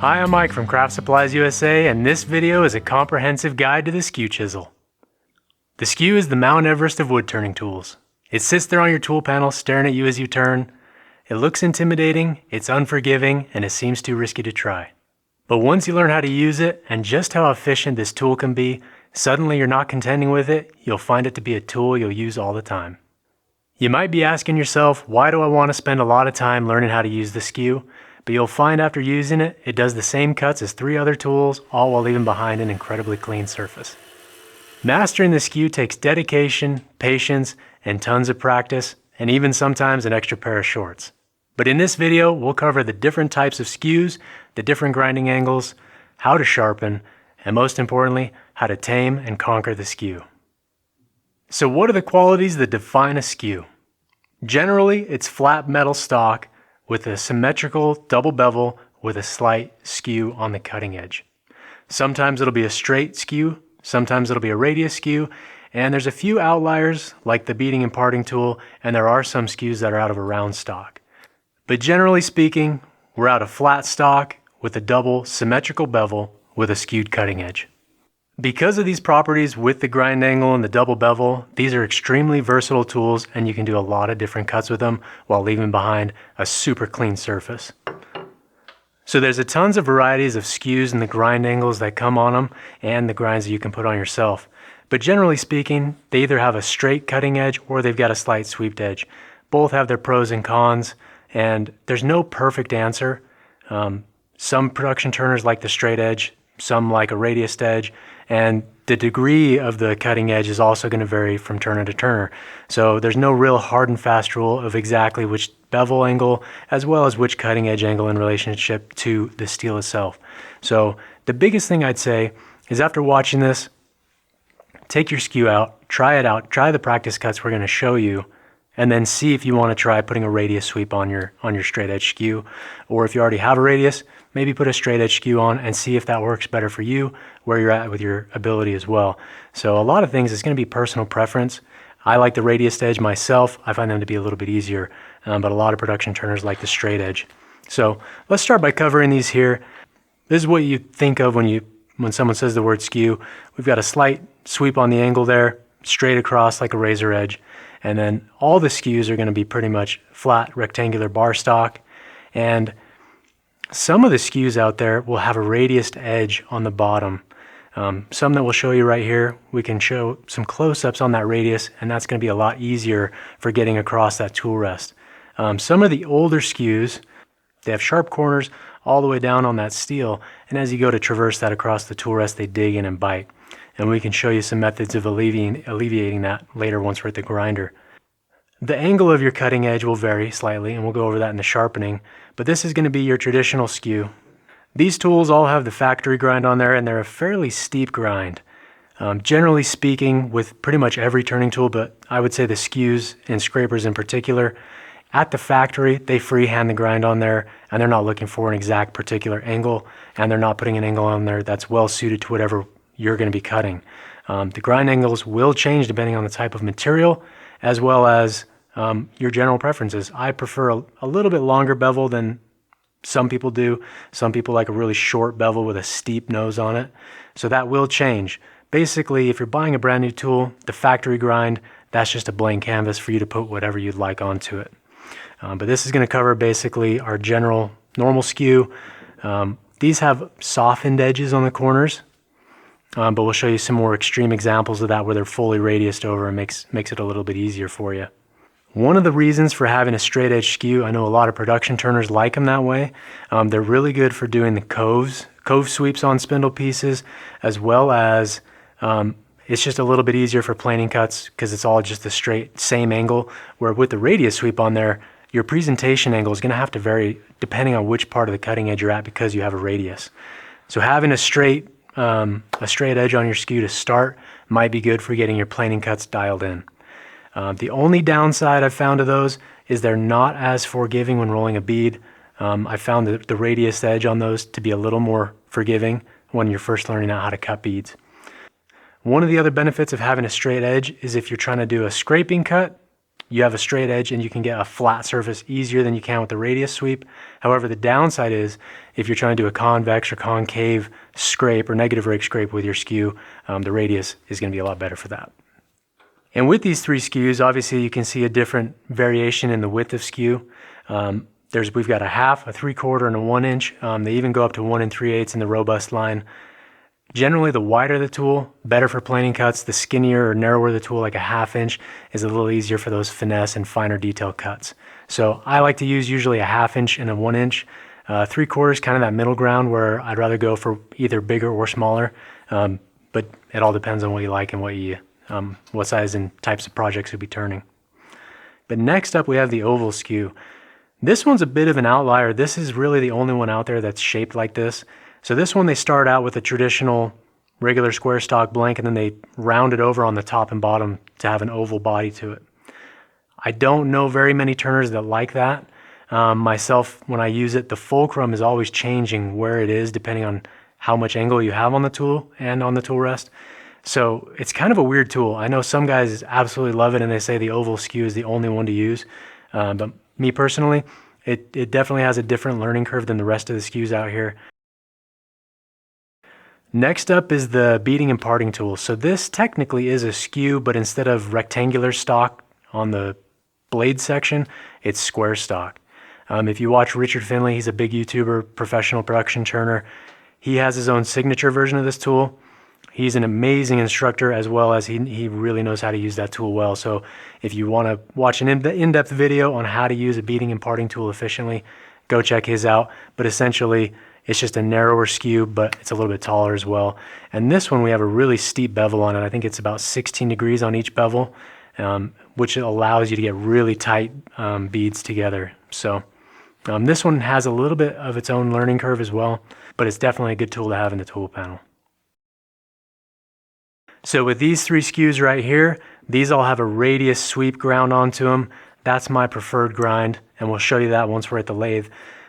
Hi, I'm Mike from Craft Supplies USA, and this video is a comprehensive guide to the Skew Chisel. The Skew is the Mount Everest of wood turning tools. It sits there on your tool panel staring at you as you turn. It looks intimidating, it's unforgiving, and it seems too risky to try. But once you learn how to use it and just how efficient this tool can be, suddenly you're not contending with it, you'll find it to be a tool you'll use all the time. You might be asking yourself, why do I want to spend a lot of time learning how to use the Skew? But you'll find after using it, it does the same cuts as 3 other tools, all while leaving behind an incredibly clean surface. Mastering the Skew takes dedication, patience, and tons of practice, and even sometimes an extra pair of shorts. But in this video, we'll cover the different types of Skews, the different grinding angles, how to sharpen, and most importantly, how to tame and conquer the Skew. So what are the qualities that define a Skew? Generally, it's flat metal stock with a symmetrical double bevel with a slight skew on the cutting edge. Sometimes it'll be a straight skew, sometimes it'll be a radius skew, and there's a few outliers like the beading and parting tool, and there are some Skews that are out of a round stock. But generally speaking, we're out of flat stock with a double symmetrical bevel with a skewed cutting edge. Because of these properties with the grind angle and the double bevel, these are extremely versatile tools and you can do a lot of different cuts with them while leaving behind a super clean surface. So there's a tons of varieties of Skews and the grind angles that come on them and the grinds that you can put on yourself. But generally speaking, they either have a straight cutting edge or they've got a slight sweeped edge. Both have their pros and cons, and there's no perfect answer. Some production turners like the straight edge, some like a radius edge, and the degree of the cutting edge is also going to vary from turner to turner. So there's no real hard and fast rule of exactly which bevel angle as well as which cutting edge angle in relationship to the steel itself. So the biggest thing I'd say is after watching this, take your Skew out, try the practice cuts we're going to show you, and then see if you want to try putting a radius sweep on your straight edge Skew. Or if you already have a radius, maybe put a straight edge Skew on and see if that works better for you, where you're at with your ability as well. So a lot of things, it's going to be personal preference. I like the radius edge myself. I find them to be a little bit easier, but a lot of production turners like the straight edge. So let's start by covering these here. This is what you think of when someone says the word Skew. We've got a slight sweep on the angle there, straight across like a razor edge. And then all the Skews are going to be pretty much flat rectangular bar stock. And some of the Skews out there will have a radius edge on the bottom. Some that we'll show you right here, we can show some close-ups on that radius, and that's going to be a lot easier for getting across that tool rest. Some of the older Skews, they have sharp corners all the way down on that steel, and as you go to traverse that across the tool rest, they dig in and bite. And we can show you some methods of alleviating that later once we're at the grinder. The angle of your cutting edge will vary slightly, and we'll go over that in the sharpening, but this is going to be your traditional Skew. These tools all have the factory grind on there, and they're a fairly steep grind. Generally speaking, with pretty much every turning tool, but I would say the Skews and scrapers in particular, at the factory, they freehand the grind on there, and they're not looking for an exact particular angle, and they're not putting an angle on there that's well suited to whatever you're going to be cutting. The grind angles will change depending on the type of material as well as your general preferences. I prefer a little bit longer bevel than some people do. Some people like a really short bevel with a steep nose on it. So that will change. Basically, if you're buying a brand new tool, the factory grind, that's just a blank canvas for you to put whatever you'd like onto it. But this is going to cover basically our general normal Skew. These have softened edges on the corners. But we'll show you some more extreme examples of that where they're fully radiused over and makes it a little bit easier for you. One of the reasons for having a straight edge Skew, I know a lot of production turners like them that way. They're really good for doing the Cove sweeps on spindle pieces, as well as it's just a little bit easier for planing cuts because it's all just the straight same angle, where with the radius sweep on there, your presentation angle is going to have to vary depending on which part of the cutting edge you're at because you have a radius. So having a straight edge on your Skew to start might be good for getting your planing cuts dialed in. The only downside I've found to those is they're not as forgiving when rolling a bead. I found the radius edge on those to be a little more forgiving when you're first learning out how to cut beads. One of the other benefits of having a straight edge is if you're trying to do a scraping cut, you have a straight edge and you can get a flat surface easier than you can with the radius sweep. However, the downside is if you're trying to do a convex or concave scrape or negative rake scrape with your skew, the radius is going to be a lot better for that. And with these three skews, obviously you can see a different variation in the width of skew. We've got a half, a 3/4, and a 1 inch. They even go up to 1 3/8 in the robust line. Generally, the wider the tool, better for planing cuts. The skinnier or narrower the tool, like a 1/2 inch, is a little easier for those finesse and finer detail cuts. So I like to use usually a 1/2 inch and a 1 inch. 3/4, kind of that middle ground where I'd rather go for either bigger or smaller. But it all depends on what you like and what size and types of projects you'll be turning. But next up, we have the oval skew. This one's a bit of an outlier. This is really the only one out there that's shaped like this. So this one, they start out with a traditional regular square stock blank, and then they round it over on the top and bottom to have an oval body to it. I don't know very many turners that like that. Myself, when I use it, the fulcrum is always changing where it is depending on how much angle you have on the tool and on the tool rest. So it's kind of a weird tool. I know some guys absolutely love it and they say the oval skew is the only one to use. But me personally, it definitely has a different learning curve than the rest of the skews out here. Next up is the beading and parting tool. So this technically is a skew, but instead of rectangular stock on the blade section, it's square stock. If you watch Richard Finley, he's a big YouTuber, professional production turner. He has his own signature version of this tool. He's an amazing instructor, as well as he really knows how to use that tool well. So if you want to watch an in-depth video on how to use a beading and parting tool efficiently, go check his out. But essentially, it's just a narrower skew, but it's a little bit taller as well. And this one, we have a really steep bevel on it. I think it's about 16 degrees on each bevel, which allows you to get really tight beads together. So this one has a little bit of its own learning curve as well, but it's definitely a good tool to have in the tool panel. So with these three skews right here, these all have a radius sweep ground onto them. That's my preferred grind, and we'll show you that once we're at the lathe.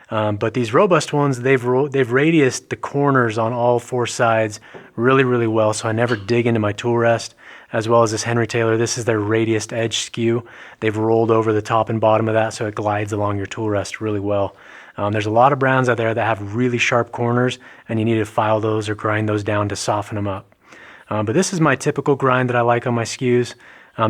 But these robust ones, they've radiused the corners on all four sides really, really well, so I never dig into my tool rest. As well as this Henry Taylor, this is their radiused edge skew. They've rolled over the top and bottom of that so it glides along your tool rest really well. There's a lot of brands out there that have really sharp corners, and you need to file those or grind those down to soften them up. But this is my typical grind that I like on my skews.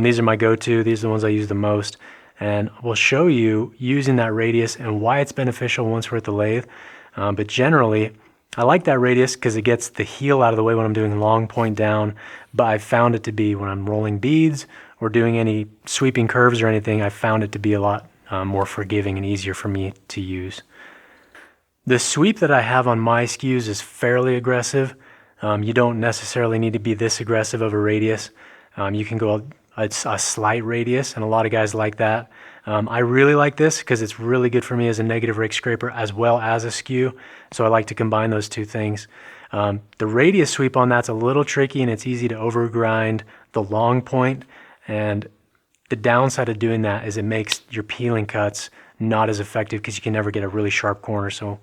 These are my go-to. These are the ones I use the most. And we'll show you using that radius and why it's beneficial once we're at the lathe. But generally, I like that radius because it gets the heel out of the way when I'm doing long point down. But I found it to be when I'm rolling beads or doing any sweeping curves or anything, I found it to be a lot more forgiving and easier for me to use. The sweep that I have on my skews is fairly aggressive. You don't necessarily need to be this aggressive of a radius. You can go a slight radius, and a lot of guys like that. I really like this because it's really good for me as a negative rake scraper as well as a skew, so I like to combine those two things. The radius sweep on that's a little tricky, and it's easy to overgrind the long point, and the downside of doing that is it makes your peeling cuts not as effective because you can never get a really sharp corner. So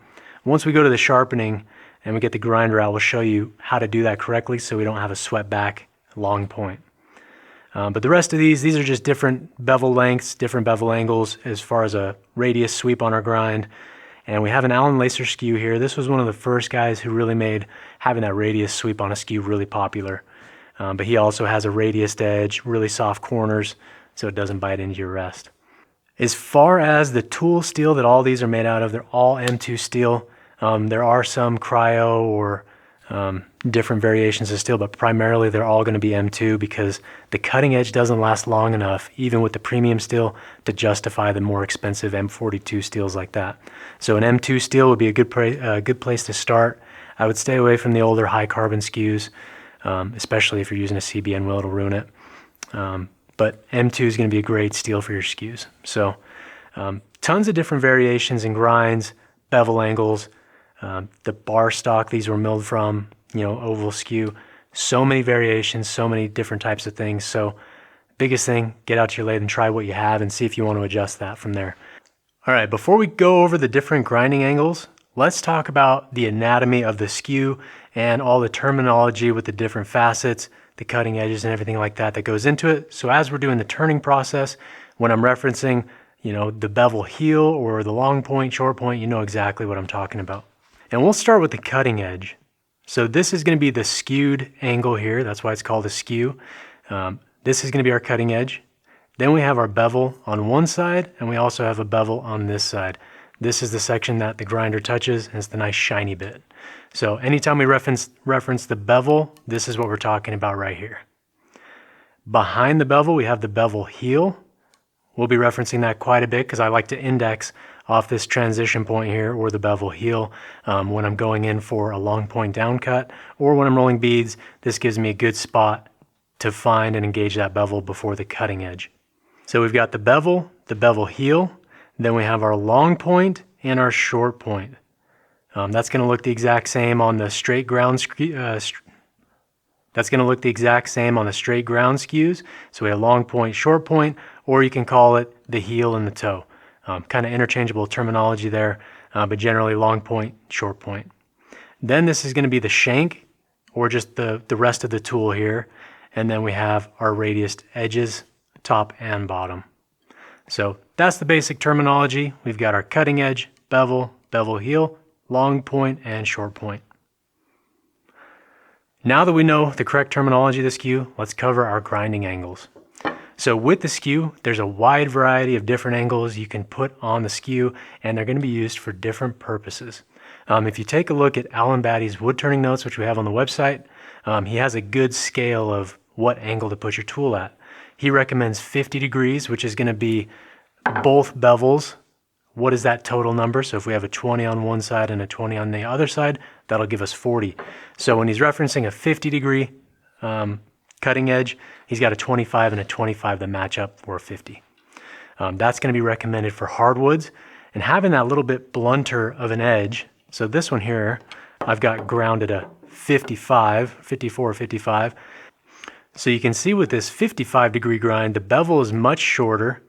once we go to the sharpening and we get the grinder out, we'll show you how to do that correctly so we don't have a swept back long point. But the rest of these are just different bevel lengths, different bevel angles as far as a radius sweep on our grind. And we have an Allen Lacer skew here. This was one of the first guys who really made having that radius sweep on a skew really popular. But he also has a radiused edge, really soft corners, so it doesn't bite into your rest. As far as the tool steel that all these are made out of, they're all M2 steel. There are some cryo or different variations of steel, but primarily they're all going to be M2 because the cutting edge doesn't last long enough, even with the premium steel, to justify the more expensive M42 steels like that. So an M2 steel would be a good place to start. I would stay away from the older high carbon skews, especially if you're using a CBN wheel, it'll ruin it. But M2 is going to be a great steel for your skews. So tons of different variations and grinds, bevel angles, the bar stock these were milled from, oval skew, so many variations, so many different types of things. So biggest thing, get out to your lathe and try what you have and see if you want to adjust that from there. All right, before we go over the different grinding angles, let's talk about the anatomy of the skew and all the terminology with the different facets, the cutting edges and everything like that that goes into it. So as we're doing the turning process, When I'm referencing, the bevel heel or the long point, short point, you know exactly what I'm talking about. And we'll start with the cutting edge. So this is going to be the skewed angle here. That's why it's called a skew. This is going to be our cutting edge. Then we have our bevel on one side, and we also have a bevel on this side. This is the section that the grinder touches, and it's the nice shiny bit. So anytime we reference the bevel, this is what we're talking about right here. Behind the bevel, we have the bevel heel. We'll be referencing that quite a bit because I like to index off this transition point here, or the bevel heel, when I'm going in for a long point down cut, or when I'm rolling beads. This gives me a good spot to find and engage that bevel before the cutting edge. So we've got the bevel heel, then we have our long point and our short point. That's going to look the exact same on the straight ground skews. So we have long point, short point, or you can call it the heel and the toe. Kind of interchangeable terminology there, but generally long point, short point. Then this is going to be the shank, or just the rest of the tool here. And then we have our radius edges, top and bottom. So that's the basic terminology. We've got our cutting edge, bevel, bevel heel, long point, and short point. Now that we know the correct terminology of the skew, let's cover our grinding angles. So with the skew, there's a wide variety of different angles you can put on the skew, and they're going to be used for different purposes. If you take a look at Alan Batty's wood turning notes, which we have on the website, he has a good scale of what angle to put your tool at. He recommends 50 degrees, which is going to be both bevels. What is that total number? So if we have a 20 on one side and a 20 on the other side, that'll give us 40. So when he's referencing a 50 degree cutting edge, he's got a 25 and a 25 that match up for a 50. That's going to be recommended for hardwoods, and having that little bit blunter of an edge. So this one here, I've got ground at a 55, 54 or 55. So you can see with this 55 degree grind, the bevel is much shorter.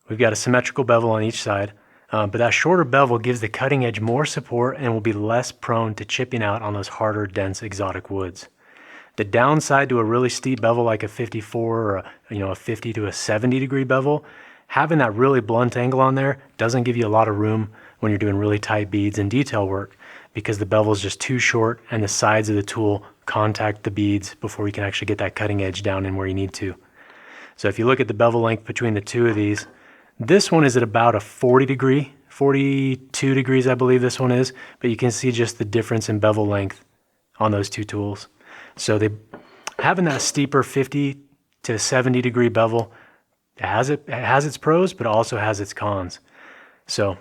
We've got a symmetrical bevel on each side, but that shorter bevel gives the cutting edge more support and will be less prone to chipping out on those harder, dense, exotic woods. The downside to a really steep bevel like a 54 or a 50 to a 70 degree bevel, having that really blunt angle on there doesn't give you a lot of room when you're doing really tight beads and detail work, because the bevel is just too short and the sides of the tool contact the beads before you can actually get that cutting edge down in where you need to. So if you look at the bevel length between the two of these, this one is at about a 40 degree, 42 degrees I believe this one is, but you can see just the difference in bevel length on those two tools. So having that steeper 50 to 70 degree bevel, it has its pros, but also has its cons. So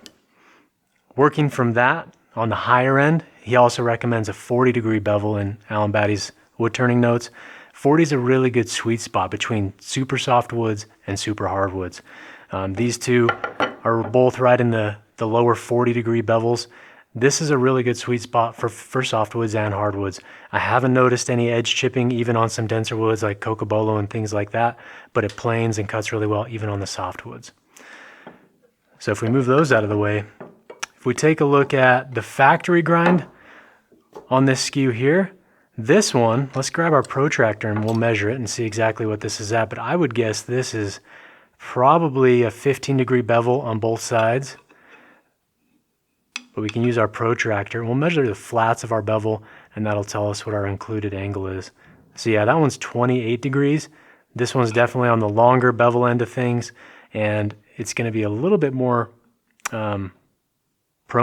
working from that, on the higher end, he also recommends a 40 degree bevel in Alan Batty's wood turning notes. 40 is a really good sweet spot between super soft woods and super hardwoods. These two are both right in the lower 40 degree bevels. This is a really good sweet spot for softwoods and hardwoods. I haven't noticed any edge chipping even on some denser woods like cocobolo and things like that, but it planes and cuts really well even on the softwoods. So if we move those out of the way, if we take a look at the factory grind on this skew here, this one, let's grab our protractor and we'll measure it and see exactly what this is at, but I would guess this is probably a 15 degree bevel on both sides. But we can use our protractor and we'll measure the flats of our bevel, and that'll tell us what our included angle is. So yeah, that one's 28 degrees. This one's definitely on the longer bevel end of things, and it's going to be a little bit more prone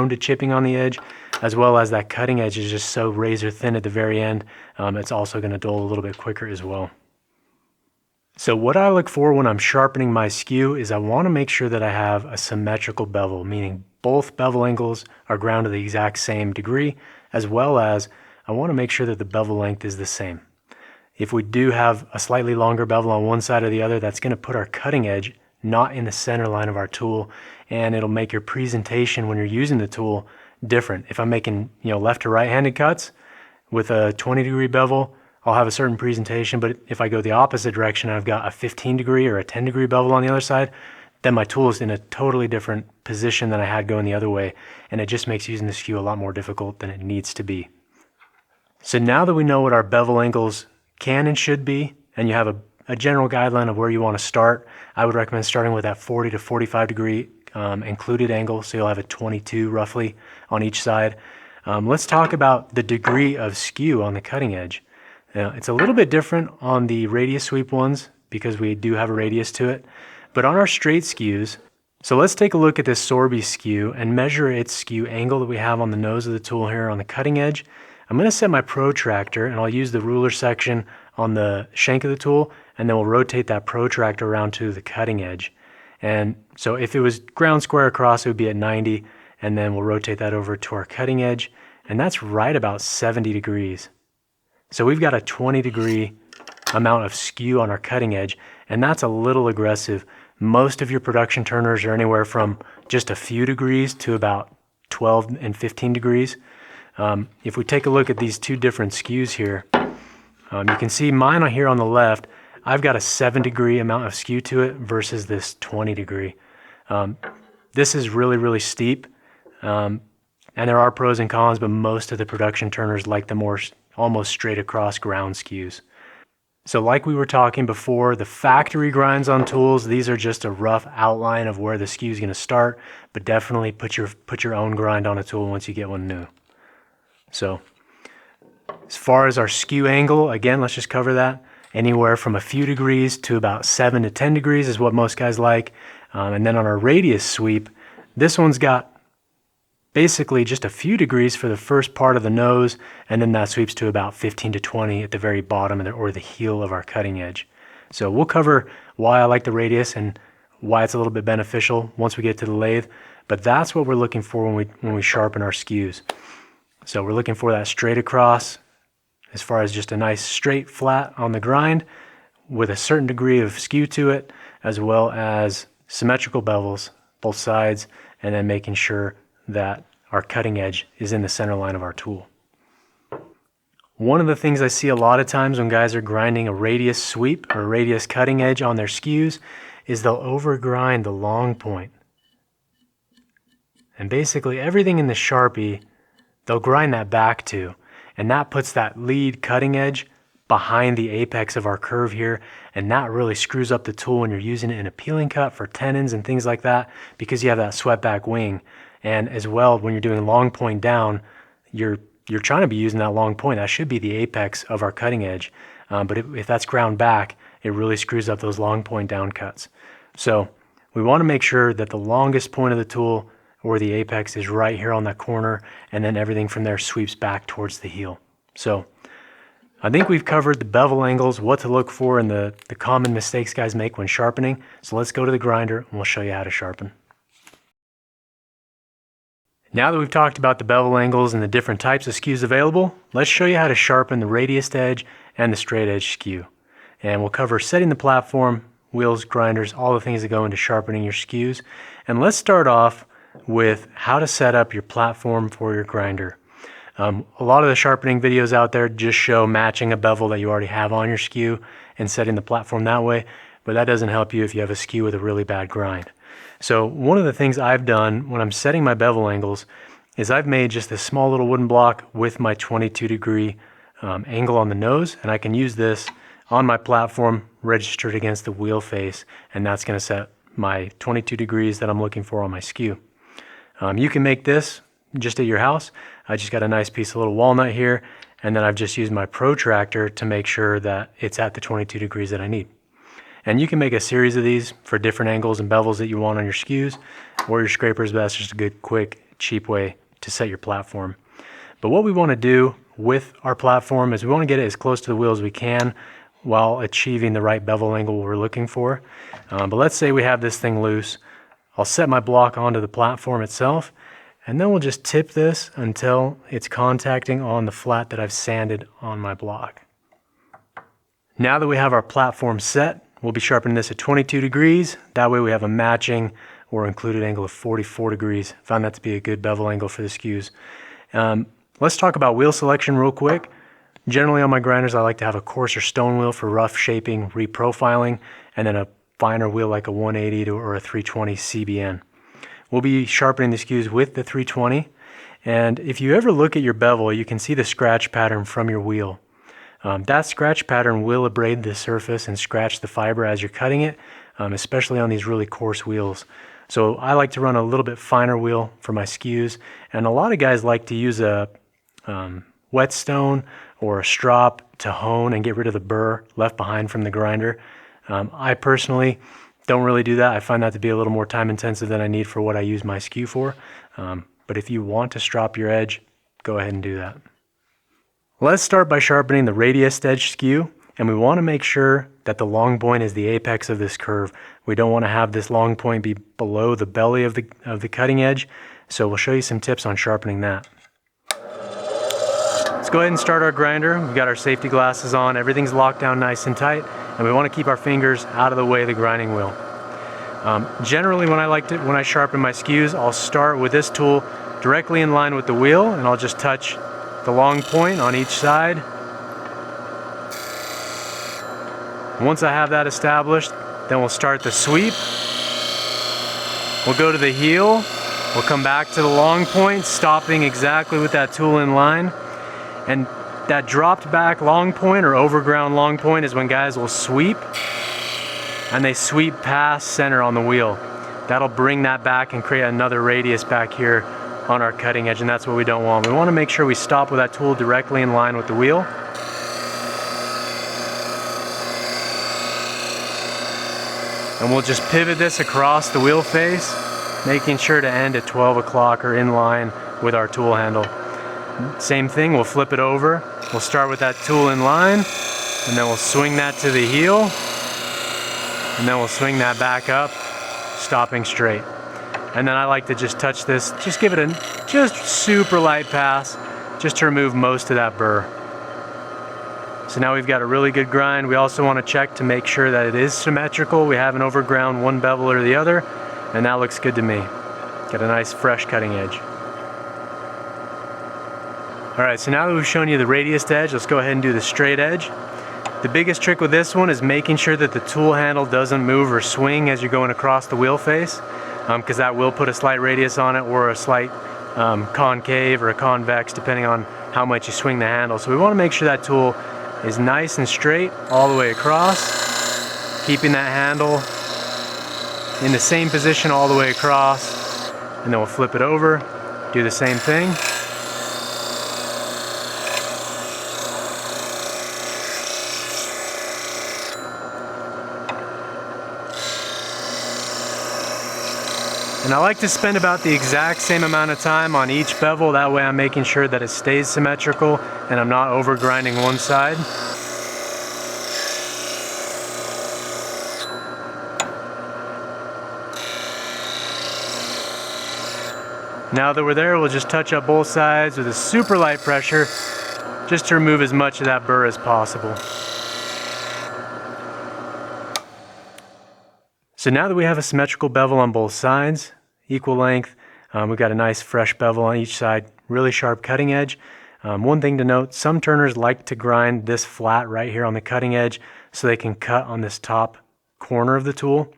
to chipping on the edge, as well as that cutting edge is just so razor thin at the very end. It's also going to dull a little bit quicker as well. So what I look for when I'm sharpening my skew is I want to make sure that I have a symmetrical bevel, meaning both bevel angles are ground to the exact same degree, as well as I want to make sure that the bevel length is the same. If we do have a slightly longer bevel on one side or the other, that's going to put our cutting edge not in the center line of our tool, and it'll make your presentation when you're using the tool different. If I'm making left to right handed cuts with a 20 degree bevel, I'll have a certain presentation, but if I go the opposite direction and I've got a 15 degree or a 10 degree bevel on the other side, then my tool is in a totally different position than I had going the other way, and it just makes using the skew a lot more difficult than it needs to be. So now that we know what our bevel angles can and should be, and you have a general guideline of where you want to start, I would recommend starting with that 40 to 45 degree included angle, so you'll have a 22 roughly on each side. Let's talk about the degree of skew on the cutting edge. It's a little bit different on the radius sweep ones because we do have a radius to it, but on our straight skews, so let's take a look at this Sorby skew and measure its skew angle that we have on the nose of the tool here on the cutting edge. I'm going to set my protractor and I'll use the ruler section on the shank of the tool, and then we'll rotate that protractor around to the cutting edge. And so if it was ground square across, it would be at 90, and then we'll rotate that over to our cutting edge, and that's right about 70 degrees. So we've got a 20 degree amount of skew on our cutting edge, and that's a little aggressive. Most of your production turners are anywhere from just a few degrees to about 12 and 15 degrees. If we take a look at these two different skews here, you can see mine on here on the left, I've got a 7 degree amount of skew to it versus this 20 degree. This is really steep, and there are pros and cons, but most of the production turners like the more almost straight across ground skews. So like we were talking before, the factory grinds on tools, these are just a rough outline of where the skew is going to start, but definitely put your own grind on a tool once you get one new. So as far as our skew angle, again, let's just cover that. Anywhere from a few degrees to about 7 to 10 degrees is what most guys like. And then on our radius sweep, this one's got basically just a few degrees for the first part of the nose, and then that sweeps to about 15 to 20 at the very bottom or the heel of our cutting edge. So we'll cover why I like the radius and why it's a little bit beneficial once we get to the lathe, but that's what we're looking for when we sharpen our skews. So we're looking for that straight across, as far as just a nice straight flat on the grind with a certain degree of skew to it, as well as symmetrical bevels, both sides, and then making sure that our cutting edge is in the center line of our tool. One of the things I see a lot of times when guys are grinding a radius sweep or a radius cutting edge on their skews is they'll overgrind the long point. And basically everything in the Sharpie, they'll grind that back to, and that puts that lead cutting edge behind the apex of our curve here, and that really screws up the tool when you're using it in a peeling cut for tenons and things like that, because you have that swept back wing. And as well, when you're doing long point down, you're trying to be using that long point. That should be the apex of our cutting edge. But if that's ground back, it really screws up those long point down cuts. So we want to make sure that the longest point of the tool or the apex is right here on that corner, and then everything from there sweeps back towards the heel. So I think we've covered the bevel angles, what to look for, and the common mistakes guys make when sharpening. So let's go to the grinder and we'll show you how to sharpen. Now that we've talked about the bevel angles and the different types of skews available, let's show you how to sharpen the radius edge and the straight edge skew. And we'll cover setting the platform, wheels, grinders, all the things that go into sharpening your skews. And let's start off with how to set up your platform for your grinder. A lot of the sharpening videos out there just show matching a bevel that you already have on your skew and setting the platform that way, but that doesn't help you if you have a skew with a really bad grind. So one of the things I've done when I'm setting my bevel angles is I've made just this small little wooden block with my 22 degree angle on the nose, and I can use this on my platform registered against the wheel face, and that's going to set my 22 degrees that I'm looking for on my skew. You can make this just at your house. I just got a nice piece of little walnut here, and then I've just used my protractor to make sure that it's at the 22 degrees that I need. And you can make a series of these for different angles and bevels that you want on your skews or your scrapers, but that's just a good, quick, cheap way to set your platform. But what we want to do with our platform is we want to get it as close to the wheel as we can while achieving the right bevel angle we're looking for. But let's say we have this thing loose. I'll set my block onto the platform itself, and then we'll just tip this until it's contacting on the flat that I've sanded on my block. Now that we have our platform set, we'll be sharpening this at 22 degrees. That way we have a matching or included angle of 44 degrees. Found that to be a good bevel angle for the skews. Let's talk about wheel selection real quick. Generally on my grinders, I like to have a coarser stone wheel for rough shaping, reprofiling, and then a finer wheel like a 180 or a 320 CBN. We'll be sharpening the skews with the 320. And if you ever look at your bevel, you can see the scratch pattern from your wheel. That scratch pattern will abrade the surface and scratch the fiber as you're cutting it, especially on these really coarse wheels. So I like to run a little bit finer wheel for my skews, and a lot of guys like to use a whetstone or a strop to hone and get rid of the burr left behind from the grinder. I personally don't really do that. I find that to be a little more time intensive than I need for what I use my skew for. But if you want to strop your edge, go ahead and do that. Let's start by sharpening the radius edge skew, and we want to make sure that the long point is the apex of this curve. We don't want to have this long point be below the belly of the cutting edge, so we'll show you some tips on sharpening that. Let's go ahead and start our grinder. We've got our safety glasses on, everything's locked down nice and tight, and we want to keep our fingers out of the way of the grinding wheel. Generally when I sharpen my skews, I'll start with this tool directly in line with the wheel, and I'll just touch the long point on each side. Once I have that established, then we'll start the sweep. We'll go to the heel, we'll come back to the long point, stopping exactly with that tool in line. And that dropped back long point or overground long point is when guys will sweep, and they sweep past center on the wheel. That'll bring that back and create another radius back here on our cutting edge, and that's what we don't want. We want to make sure we stop with that tool directly in line with the wheel. And we'll just pivot this across the wheel face, making sure to end at 12 o'clock or in line with our tool handle. Same thing, we'll flip it over. We'll start with that tool in line, and then we'll swing that to the heel, and then we'll swing that back up, stopping straight. And then I like to just touch this, just give it a just super light pass, just to remove most of that burr. So now we've got a really good grind. We also want to check to make sure that it is symmetrical. We haven't overground one bevel or the other, and that looks good to me. Got a nice fresh cutting edge. Alright, so now that we've shown you the radius edge, let's go ahead and do the straight edge. The biggest trick with this one is making sure that the tool handle doesn't move or swing as you're going across the wheel face, because that will put a slight radius on it, or a slight concave or a convex, depending on how much you swing the handle. So we want to make sure that tool is nice and straight all the way across, keeping that handle in the same position all the way across, and then we'll flip it over, do the same thing. And I like to spend about the exact same amount of time on each bevel, that way I'm making sure that it stays symmetrical and I'm not over grinding one side. Now that we're there, we'll just touch up both sides with a super light pressure, just to remove as much of that burr as possible. So now that we have a symmetrical bevel on both sides, equal length, we've got a nice fresh bevel on each side, really sharp cutting edge. One thing to note, some turners like to grind this flat right here on the cutting edge so they can cut on this top corner of the tool.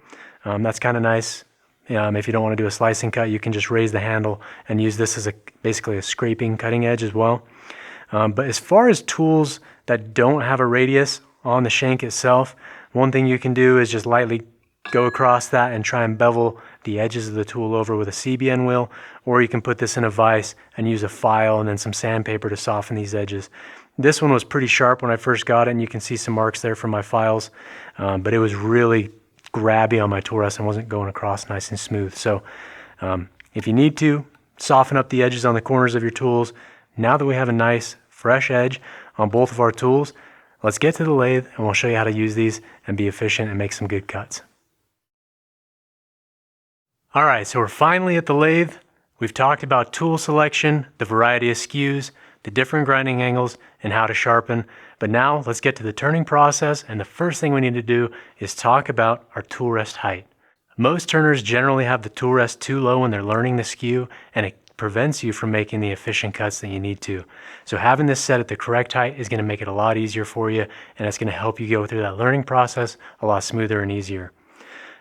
That's kind of nice. If you don't want to do a slicing cut, you can just raise the handle and use this as basically a scraping cutting edge as well. But as far as tools that don't have a radius on the shank itself, one thing you can do is just lightly go across that and try and bevel the edges of the tool over with a CBN wheel, or you can put this in a vise and use a file and then some sandpaper to soften these edges. This one was pretty sharp when I first got it, and you can see some marks there from my files, but it was really grabby on my tool rest and wasn't going across nice and smooth. So if you need to, soften up the edges on the corners of your tools. Now that we have a nice fresh edge on both of our tools, let's get to the lathe and we'll show you how to use these and be efficient and make some good cuts. Alright, so we're finally at the lathe. We've talked about tool selection, the variety of skews, the different grinding angles, and how to sharpen. But now let's get to the turning process, and the first thing we need to do is talk about our tool rest height. Most turners generally have the tool rest too low when they're learning the skew, and it prevents you from making the efficient cuts that you need to. So having this set at the correct height is going to make it a lot easier for you, and it's going to help you go through that learning process a lot smoother and easier.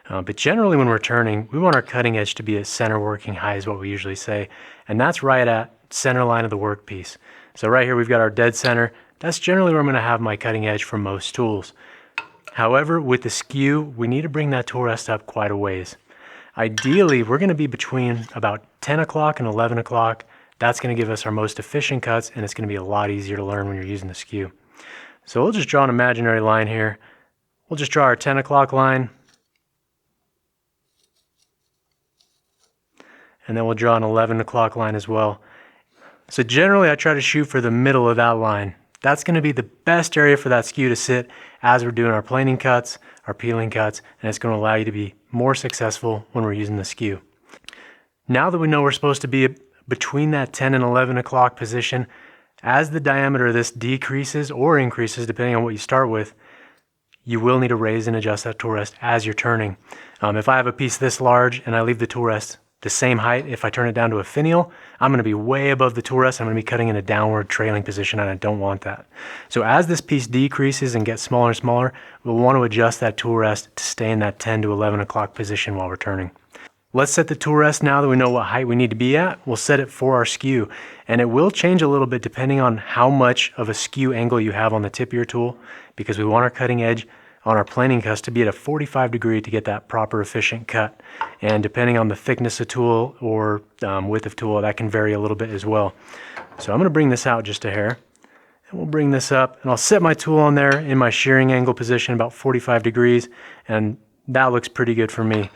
But generally when we're turning, we want our cutting edge to be at center working height is what we usually say. And that's right at center line of the workpiece. So right here we've got our dead center. that's generally where I'm going to have my cutting edge for most tools. However, with the Skew, we need to bring that tool rest up quite a ways. Ideally, we're going to be between about 10 o'clock and 11 o'clock. That's going to give us our most efficient cuts, and it's going to be a lot easier to learn when you're using the Skew. So we'll just draw an imaginary line here. We'll just draw our 10 o'clock line. And then we'll draw an 11 o'clock line as well. So generally I try to shoot for the middle of that line. That's going to be the best area for that Skew to sit as we're doing our planing cuts, our peeling cuts, and it's going to allow you to be more successful when we're using the Skew. Now that we know we're supposed to be between that 10 and 11 o'clock position, as the diameter of this decreases or increases depending on what you start with, you will need to raise and adjust that tool rest as you're turning. If I have a piece this large and I leave the tool rest the same height, if I turn it down to a finial, I'm going to be way above the tool rest. I'm going to be cutting in a downward trailing position, and I don't want that. So as this piece decreases and gets smaller and smaller, we'll want to adjust that tool rest to stay in that 10 to 11 o'clock position while we're turning. Let's set the tool rest now that we know what height we need to be at. We'll set it for our Skew, and it will change a little bit depending on how much of a skew angle you have on the tip of your tool, because we want our cutting edge on our planing cuts to be at a 45 degree to get that proper efficient cut. And depending on the thickness of tool or width of tool, that can vary a little bit as well. So I'm going to bring this out just a hair, and we'll bring this up, and I'll set my tool on there in my shearing angle position about 45 degrees, and that looks pretty good for me.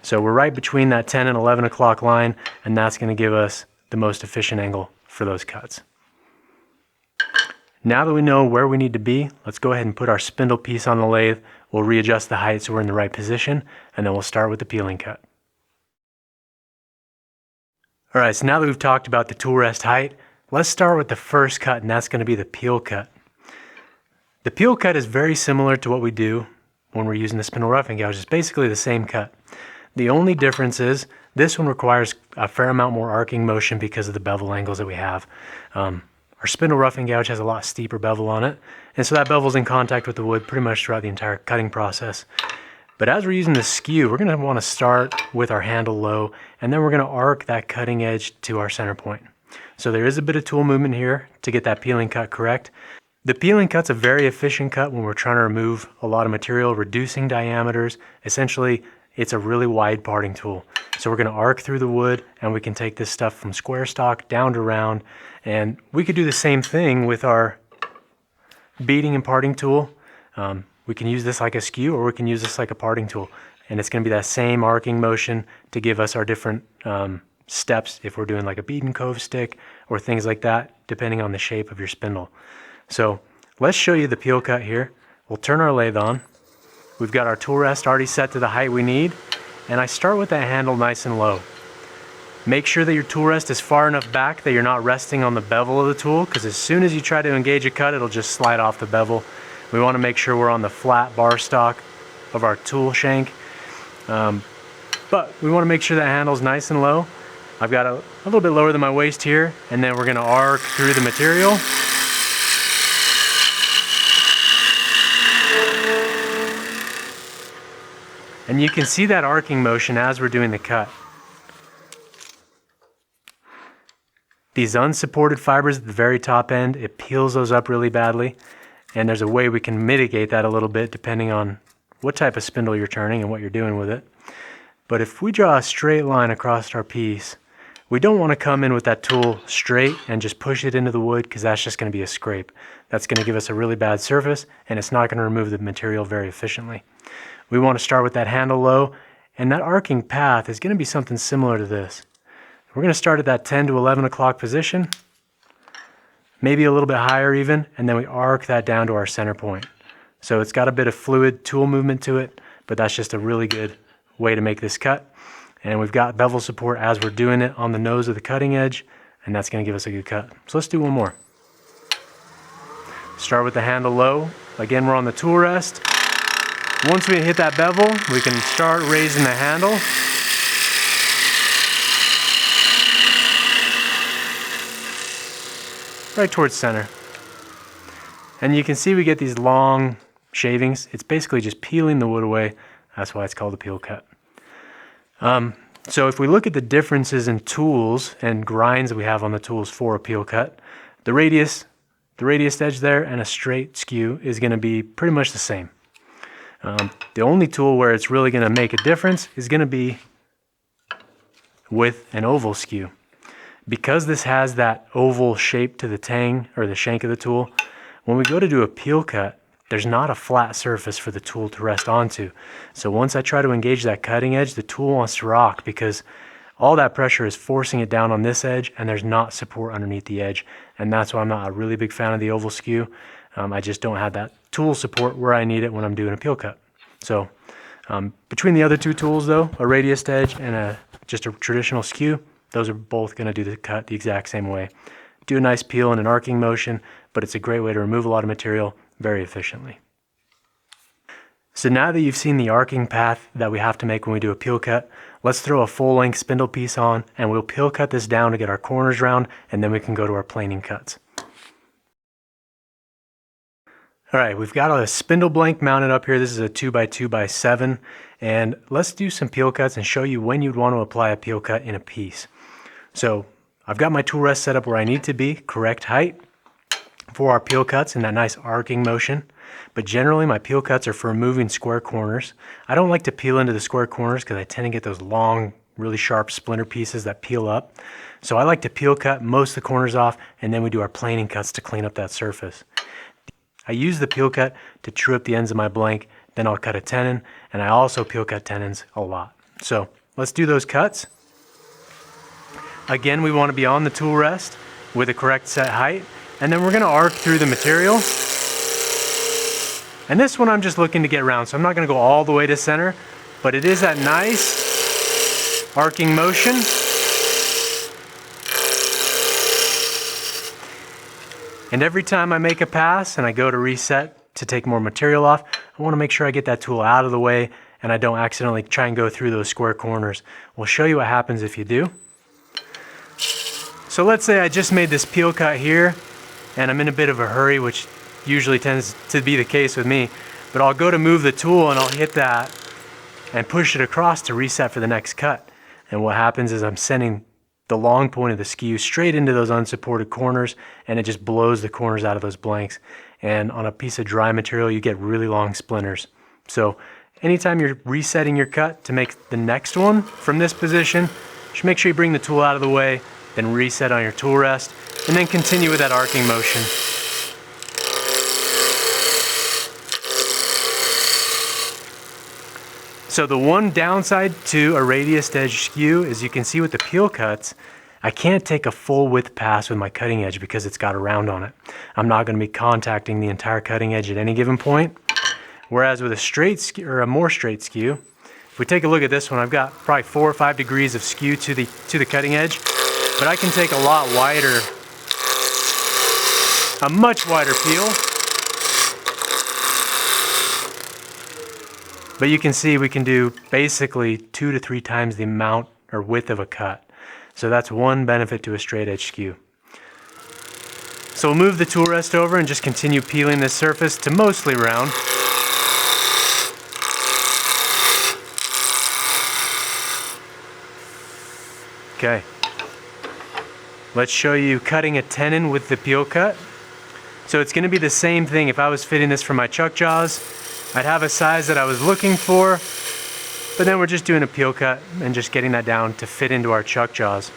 So we're right between that 10 and 11 o'clock line, and that's going to give us the most efficient angle for those cuts. Now that we know where we need to be, let's go ahead and put our spindle piece on the lathe. We'll readjust the height so we're in the right position, and then we'll start with the peeling cut. All right, so now that we've talked about the tool rest height, let's start with the first cut, and that's going to be the peel cut. The peel cut is very similar to what we do when we're using the spindle roughing gouge. It's basically the same cut. The only difference is this one requires a fair amount more arcing motion because of the bevel angles that we have. Our spindle roughing gouge has a lot steeper bevel on it, and so that bevel's in contact with the wood pretty much throughout the entire cutting process. But as we're using the Skew, we're going to want to start with our handle low, and then we're going to arc that cutting edge to our center point. So there is a bit of tool movement here to get that peeling cut correct. The peeling cut's a very efficient cut when we're trying to remove a lot of material, reducing diameters. Essentially, it's a really wide parting tool. So we're going to arc through the wood, and we can take this stuff from square stock down to round. And we could do the same thing with our beading and parting tool. We can use this like a Skew, or we can use this like a parting tool. And it's going to be that same arcing motion to give us our different steps if we're doing like a bead and Cove stick or things like that, depending on the shape of your spindle. So let's show you the peel cut here. We'll turn our lathe on. We've got our tool rest already set to the height we need, and I start with that handle nice and low. Make sure that your tool rest is far enough back that you're not resting on the bevel of the tool, because as soon as you try to engage a cut, it'll just slide off the bevel. We want to make sure we're on the flat bar stock of our tool shank. But we want to make sure that handle's nice and low. I've got a little bit lower than my waist here, and then we're going to arc through the material. And you can see that arcing motion as we're doing the cut. These unsupported fibers at the very top end, it peels those up really badly. And there's a way we can mitigate that a little bit depending on what type of spindle you're turning and what you're doing with it. But if we draw a straight line across our piece, we don't want to come in with that tool straight and just push it into the wood, because that's just going to be a scrape. That's going to give us a really bad surface, and it's not going to remove the material very efficiently. We want to start with that handle low, and that arcing path is going to be something similar to this. We're going to start at that 10 to 11 o'clock position, maybe a little bit higher even, and then we arc that down to our center point. So it's got a bit of fluid tool movement to it, but that's just a really good way to make this cut. And we've got bevel support as we're doing it on the nose of the cutting edge, and that's going to give us a good cut. So let's do one more. Start with the handle low. Again, we're on the tool rest. Once we hit that bevel, we can start raising the handle. Right towards center. And you can see we get these long shavings. It's basically just peeling the wood away. That's why it's called a peel cut. So if we look at the differences in tools and grinds that we have on the tools for a peel cut, the radius the radius edge there and a straight skew is going to be pretty much the same. The only tool where it's really going to make a difference is going to be with an oval skew. Because this has that oval shape to the tang or the shank of the tool, when we go to do a peel cut, there's not a flat surface for the tool to rest onto. So once I try to engage that cutting edge, the tool wants to rock because all that pressure is forcing it down on this edge and there's not support underneath the edge. And that's why I'm not a really big fan of the oval skew. I just don't have that tool support where I need it when I'm doing a peel cut. So between the other two tools though, a radius edge and just a traditional skew, those are both going to do the cut the exact same way. Do a nice peel and an arcing motion, but it's a great way to remove a lot of material very efficiently. So now that you've seen the arcing path that we have to make when we do a peel cut, let's throw a full length spindle piece on and we'll peel cut this down to get our corners round, and then we can go to our planing cuts. Alright, we've got a spindle blank mounted up here. This is a 2x2x7, and let's do some peel cuts and show you when you'd want to apply a peel cut in a piece. So I've got my tool rest set up where I need to be, correct height for our peel cuts in that nice arcing motion. But generally my peel cuts are for removing square corners. I don't like to peel into the square corners because I tend to get those long, really sharp splinter pieces that peel up. So I like to peel cut most of the corners off, and then we do our planing cuts to clean up that surface. I use the peel cut to true up the ends of my blank, then I'll cut a tenon, and I also peel cut tenons a lot. So let's do those cuts. Again, we want to be on the tool rest with the correct set height, and then we're going to arc through the material. And this one I'm just looking to get round, so I'm not going to go all the way to center, but it is that nice arcing motion. And every time I make a pass and I go to reset to take more material off, I want to make sure I get that tool out of the way and I don't accidentally try and go through those square corners. We'll show you what happens if you do. So let's say I just made this peel cut here and I'm in a bit of a hurry, which usually tends to be the case with me, but I'll go to move the tool and I'll hit that and push it across to reset for the next cut. And what happens is I'm sending the long point of the skew straight into those unsupported corners, and it just blows the corners out of those blanks. And on a piece of dry material, you get really long splinters. So anytime you're resetting your cut to make the next one from this position, just make sure you bring the tool out of the way, then reset on your tool rest, and then continue with that arcing motion. So the one downside to a radius edge skew is you can see with the peel cuts, I can't take a full width pass with my cutting edge because it's got a round on it. I'm not going to be contacting the entire cutting edge at any given point. Whereas with a straight skew, or a more straight skew, if we take a look at this one, I've got probably 4 or 5 degrees of skew to the cutting edge, but I can take a lot wider, a much wider peel. But you can see we can do basically 2 to 3 times the amount or width of a cut. So that's one benefit to a straight edge skew. So we'll move the tool rest over and just continue peeling this surface to mostly round. Okay. Let's show you cutting a tenon with the peel cut. So it's going to be the same thing. If I was fitting this for my chuck jaws, I'd have a size that I was looking for, but then we're just doing a peel cut and just getting that down to fit into our chuck jaws.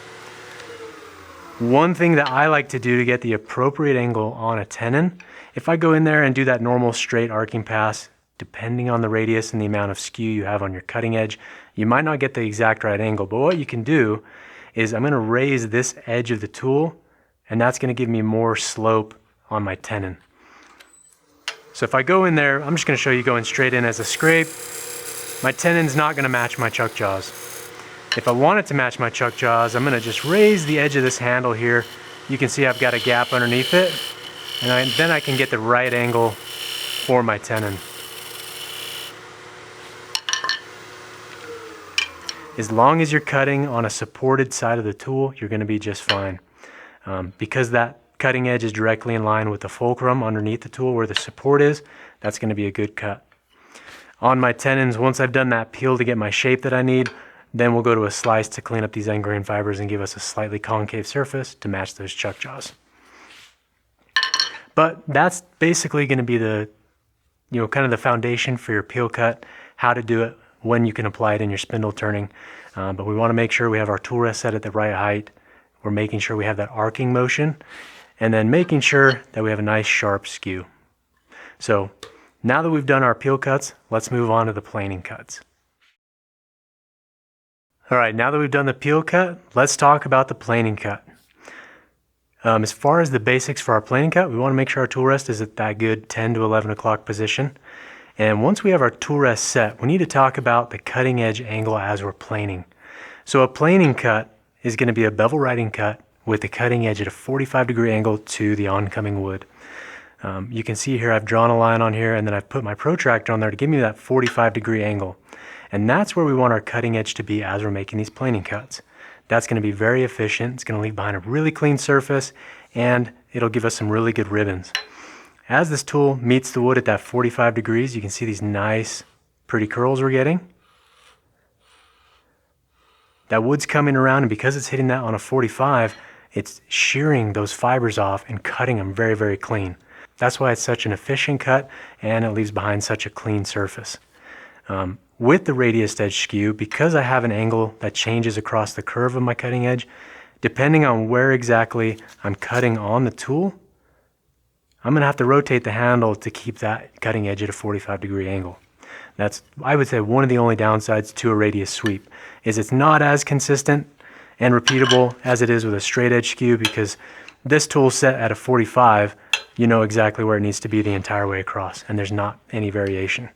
One thing that I like to do to get the appropriate angle on a tenon, if I go in there and do that normal straight arcing pass, depending on the radius and the amount of skew you have on your cutting edge, you might not get the exact right angle, but what you can do is I'm going to raise this edge of the tool, and that's going to give me more slope on my tenon. So if I go in there, I'm just going to show you going straight in as a scrape. My tenon's not going to match my chuck jaws. If I want it to match my chuck jaws, I'm going to just raise the edge of this handle here. You can see I've got a gap underneath it, and then I can get the right angle for my tenon. As long as you're cutting on a supported side of the tool, you're going to be just fine. Because that cutting edge is directly in line with the fulcrum underneath the tool where the support is, that's going to be a good cut. On my tenons, once I've done that peel to get my shape that I need, then we'll go to a slice to clean up these end grain fibers and give us a slightly concave surface to match those chuck jaws. But that's basically going to be the, kind of the foundation for your peel cut, how to do it, when you can apply it in your spindle turning. But we want to make sure we have our tool rest set at the right height. We're making sure we have that arcing motion, and then making sure that we have a nice sharp skew. So now that we've done our peel cuts, let's move on to the planing cuts. All right, now that we've done the peel cut, let's talk about the planing cut. As far as the basics for our planing cut, we want to make sure our tool rest is at that good 10 to 11 o'clock position. And once we have our tool rest set, we need to talk about the cutting edge angle as we're planing. So a planing cut is going to be a bevel writing cut with the cutting edge at a 45-degree angle to the oncoming wood. You can see here I've drawn a line on here, and then I've put my protractor on there to give me that 45-degree angle. And that's where we want our cutting edge to be as we're making these planing cuts. That's going to be very efficient. It's going to leave behind a really clean surface, and it'll give us some really good ribbons. As this tool meets the wood at that 45 degrees, you can see these nice, pretty curls we're getting. That wood's coming around, and because it's hitting that on a 45, it's shearing those fibers off and cutting them very, very clean. That's why it's such an efficient cut, and it leaves behind such a clean surface. With the radius edge skew, because I have an angle that changes across the curve of my cutting edge, depending on where exactly I'm cutting on the tool, I'm going to have to rotate the handle to keep that cutting edge at a 45-degree angle. That's, I would say, one of the only downsides to a radius sweep, is it's not as consistent and repeatable as it is with a straight edge skew, because this tool set at a 45, you know exactly where it needs to be the entire way across, and there's not any variation.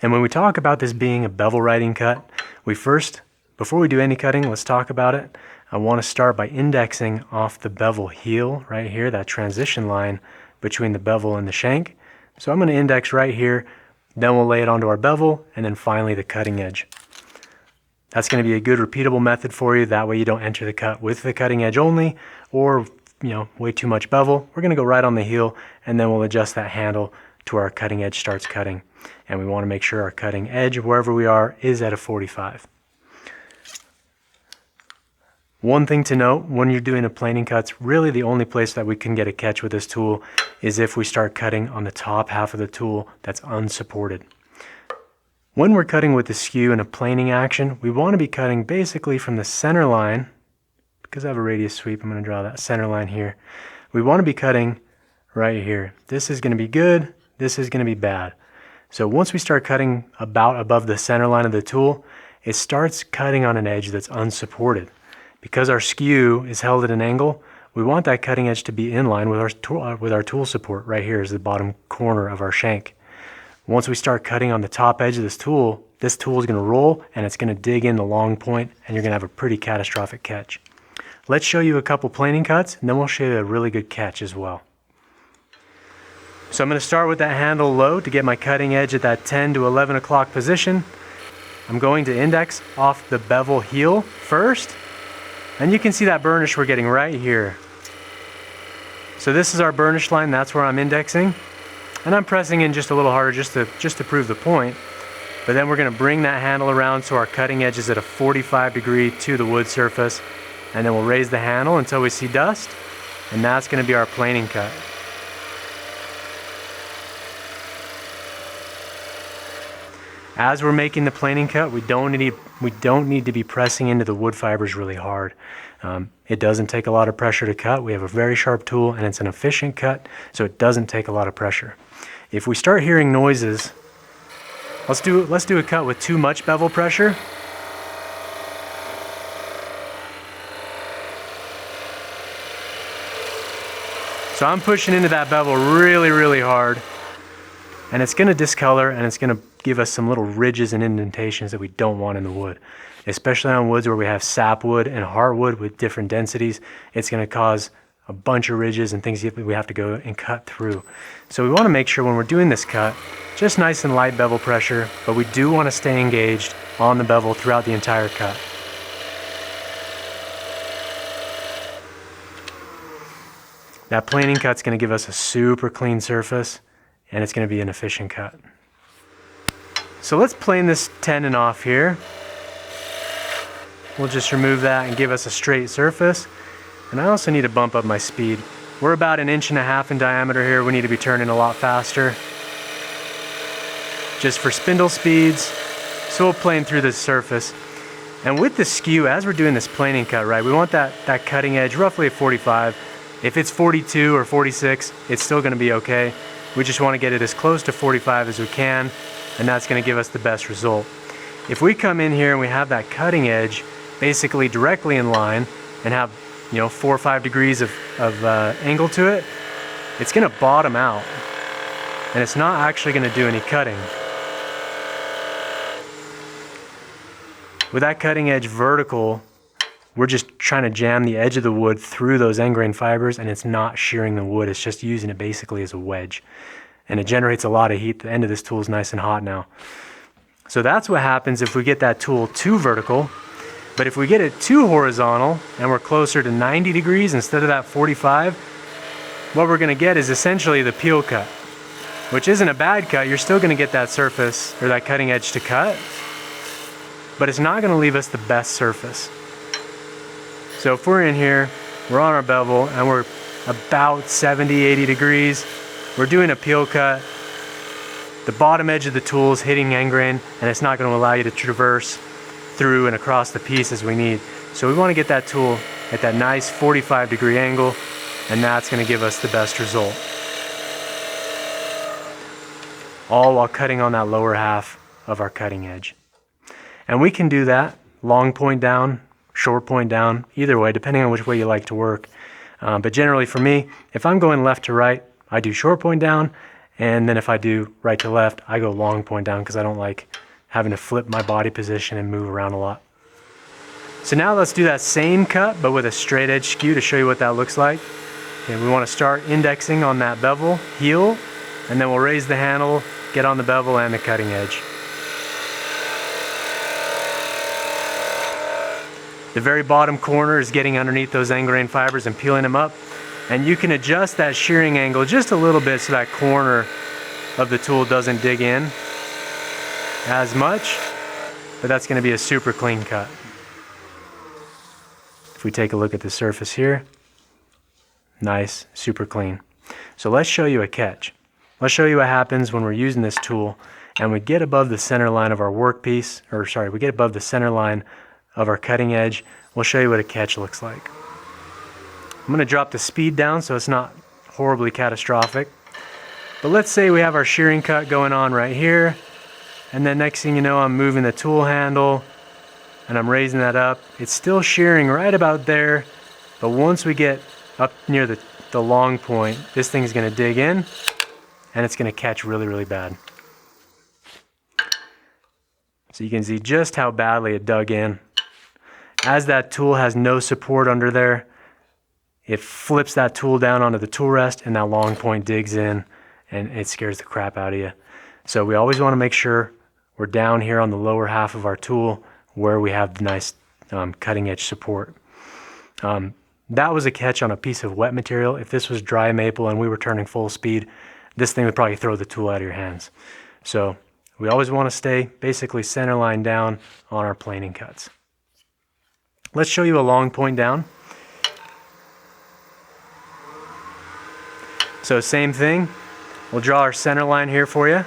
And when we talk about this being a bevel writing cut, before we do any cutting, let's talk about it. I want to start by indexing off the bevel heel right here, that transition line between the bevel and the shank. So I'm going to index right here, then we'll lay it onto our bevel, and then finally the cutting edge. That's going to be a good repeatable method for you. That way you don't enter the cut with the cutting edge only, or way too much bevel. We're going to go right on the heel, and then we'll adjust that handle to where our cutting edge starts cutting. And we want to make sure our cutting edge, wherever we are, is at a 45. One thing to note, when you're doing a planing cuts, really the only place that we can get a catch with this tool is if we start cutting on the top half of the tool that's unsupported. When we're cutting with the skew in a planing action, we want to be cutting basically from the center line. Because I have a radius sweep, I'm going to draw that center line here. We want to be cutting right here. This is going to be good, this is going to be bad. So once we start cutting about above the center line of the tool, it starts cutting on an edge that's unsupported. Because our skew is held at an angle, we want that cutting edge to be in line with our tool support. Right here is the bottom corner of our shank. Once we start cutting on the top edge of this tool is going to roll, and it's going to dig in the long point, and you're going to have a pretty catastrophic catch. Let's show you a couple planing cuts, and then we'll show you a really good catch as well. So I'm going to start with that handle low to get my cutting edge at that 10 to 11 o'clock position. I'm going to index off the bevel heel first, and you can see that burnish we're getting right here. So this is our burnish line, that's where I'm indexing, and I'm pressing in just a little harder just to prove the point. But then we're going to bring that handle around so our cutting edge is at a 45 degree to the wood surface, and then we'll raise the handle until we see dust, and that's going to be our planing cut. As we're making the planing cut, we don't need to be pressing into the wood fibers really hard. It doesn't take a lot of pressure to cut. We have a very sharp tool, and it's an efficient cut, so it doesn't take a lot of pressure. If we start hearing noises, let's do a cut with too much bevel pressure. So I'm pushing into that bevel really, really hard, and it's going to discolor, and it's going to give us some little ridges and indentations that we don't want in the wood. Especially on woods where we have sapwood and heartwood with different densities, it's going to cause a bunch of ridges and things that we have to go and cut through. So we want to make sure when we're doing this cut, just nice and light bevel pressure, but we do want to stay engaged on the bevel throughout the entire cut. That planing cut's going to give us a super clean surface, and it's going to be an efficient cut. So let's plane this tenon off here. We'll just remove that and give us a straight surface. And I also need to bump up my speed We're about 1.5 inches in diameter here. We need to be turning a lot faster, just for spindle speeds. So we'll plane through this surface. And with the skew, as we're doing this planing cut, right, we want that cutting edge roughly at 45. If it's 42 or 46, it's still gonna be okay. We just wanna get it as close to 45 as we can, and that's gonna give us the best result. If we come in here and we have that cutting edge basically directly in line and have 4 or 5 degrees of angle to it, it's gonna bottom out and it's not actually gonna do any cutting. With that cutting edge vertical, we're just trying to jam the edge of the wood through those end grain fibers, and it's not shearing the wood, it's just using it basically as a wedge. And it generates a lot of heat. The end of this tool is nice and hot now. So that's what happens if we get that tool too vertical. But if we get it too horizontal and we're closer to 90 degrees instead of that 45, what we're gonna get is essentially the peel cut, which isn't a bad cut. You're still gonna get that surface or that cutting edge to cut, but it's not gonna leave us the best surface. So if we're in here, we're on our bevel and we're about 70, 80 degrees, we're doing a peel cut, the bottom edge of the tool is hitting end grain and it's not gonna allow you to traverse through and across the piece as we need. So we wanna get that tool at that nice 45-degree angle, and that's gonna give us the best result. All while cutting on that lower half of our cutting edge. And we can do that long point down, short point down, either way, depending on which way you like to work. But generally for me, if I'm going left to right, I do short point down, and then if I do right to left, I go long point down because I don't like having to flip my body position and move around a lot. So now let's do that same cut, but with a straight edge skew to show you what that looks like. Okay, we want to start indexing on that bevel heel, and then we'll raise the handle, get on the bevel and the cutting edge. The very bottom corner is getting underneath those end grain fibers and peeling them up. And you can adjust that shearing angle just a little bit so that corner of the tool doesn't dig in as much, but that's going to be a super clean cut. If we take a look at the surface here, nice, super clean. So let's show you a catch. Let's show you what happens when we're using this tool and we get above the center line of our workpiece, we get above the center line of our cutting edge. We'll show you what a catch looks like. I'm going to drop the speed down so it's not horribly catastrophic. But let's say we have our shearing cut going on right here, and then next thing you know, I'm moving the tool handle and I'm raising that up. It's still shearing right about there, but once we get up near the long point, this thing's going to dig in and it's going to catch really, really bad. So you can see just how badly it dug in. As that tool has no support under there, it flips that tool down onto the tool rest and that long point digs in and it scares the crap out of you. So we always want to make sure we're down here on the lower half of our tool where we have the nice cutting edge support. That was a catch on a piece of wet material. If this was dry maple and we were turning full speed, this thing would probably throw the tool out of your hands. So we always want to stay basically center line down on our planing cuts. Let's show you a long point down. So same thing, we'll draw our center line here for you.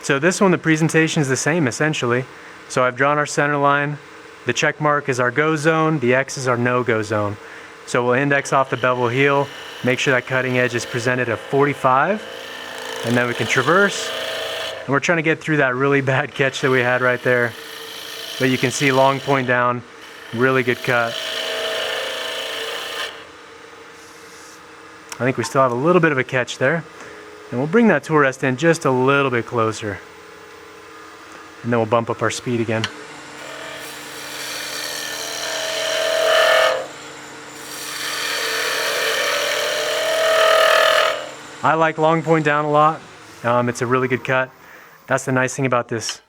So this one, the presentation is the same essentially. So I've drawn our center line, the check mark is our go zone, the X is our no-go zone. So we'll index off the bevel heel, make sure that cutting edge is presented at 45, and then we can traverse. And we're trying to get through that really bad catch that we had right there. But you can see long point down, really good cut. I think we still have a little bit of a catch there. And we'll bring that tool rest in just a little bit closer. And then we'll bump up our speed again. I like long point down a lot. It's a really good cut. That's the nice thing about this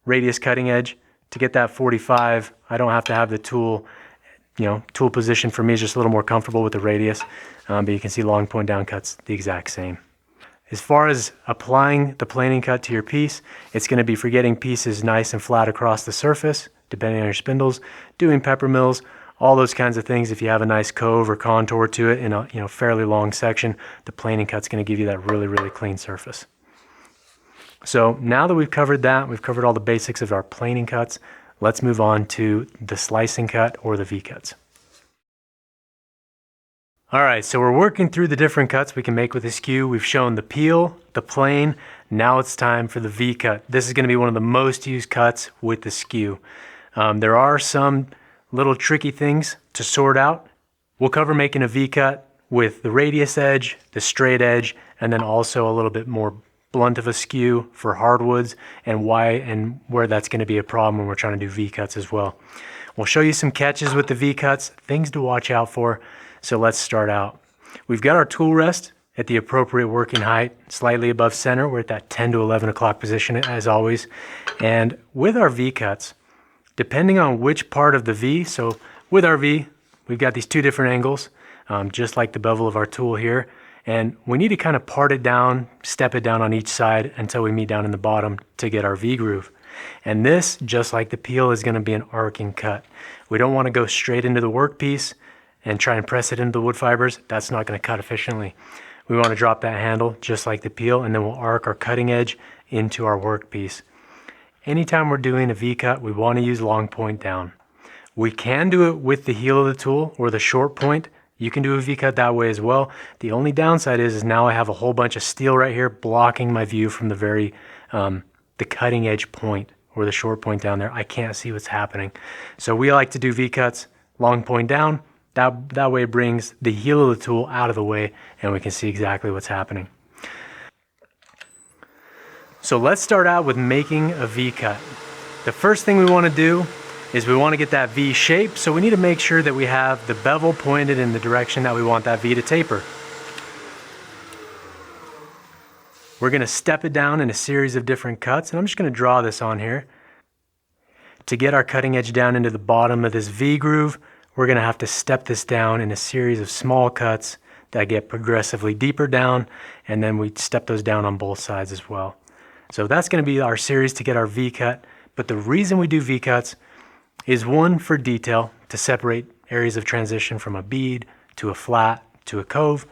radius cutting edge. To get that 45, I don't have to have the tool, tool position for me is just a little more comfortable with the radius. But you can see long point down cuts the exact same. As far as applying the planing cut to your piece, it's going to be for getting pieces nice and flat across the surface, depending on your spindles, doing pepper mills, all those kinds of things. If you have a nice cove or contour to it in a fairly long section, the planing cut's going to give you that really, really clean surface. So now that we've covered that, we've covered all the basics of our planing cuts, let's move on to the slicing cut or the V-cuts. All right, so we're working through the different cuts we can make with the skew. We've shown the peel, the plane. Now it's time for the V-cut. This is going to be one of the most used cuts with the skew. There are some little tricky things to sort out. We'll cover making a V-cut with the radius edge, the straight edge, and then also a little bit more blunt of a skew for hardwoods, and why and where that's going to be a problem when we're trying to do V-cuts as well. We'll show you some catches with the V-cuts, things to watch out for. So let's start out. We've got our tool rest at the appropriate working height, slightly above center. We're at that 10 to 11 o'clock position as always. And with our V-cuts, depending on which part of the V, so with our V, we've got these two different angles, just like the bevel of our tool here. And we need to kind of part it down, step it down on each side until we meet down in the bottom to get our V groove. And this, just like the peel, is going to be an arcing cut. We don't want to go straight into the workpiece and try and press it into the wood fibers. That's not going to cut efficiently. We want to drop that handle just like the peel, and then we'll arc our cutting edge into our workpiece. Anytime we're doing a V-cut, we want to use long point down. We can do it with the heel of the tool or the short point. You can do a V-cut that way as well. The only downside is now I have a whole bunch of steel right here blocking my view from the cutting edge point or the short point down there. I can't see what's happening. So we like to do V-cuts, long point down. That way it brings the heel of the tool out of the way and we can see exactly what's happening. So let's start out with making a V-cut. The first thing we want to do is we want to get that V shape, so we need to make sure that we have the bevel pointed in the direction that we want that V to taper. We're going to step it down in a series of different cuts, and I'm just going to draw this on here. To get our cutting edge down into the bottom of this V groove, we're going to have to step this down in a series of small cuts that get progressively deeper down, and then we step those down on both sides as well. So that's going to be our series to get our V-cut, but the reason we do V-cuts is one, for detail, to separate areas of transition from a bead to a flat to a cove.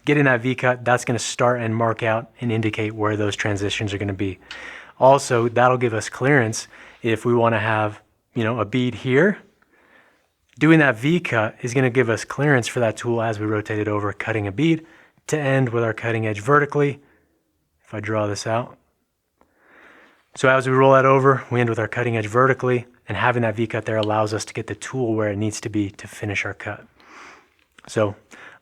Getting that V-cut, that's going to start and mark out and indicate where those transitions are going to be. Also, that'll give us clearance if we want to have, a bead here. Doing that V-cut is going to give us clearance for that tool as we rotate it over, cutting a bead to end with our cutting edge vertically. If I draw this out. So as we roll that over, we end with our cutting edge vertically, and having that V-cut there allows us to get the tool where it needs to be to finish our cut. So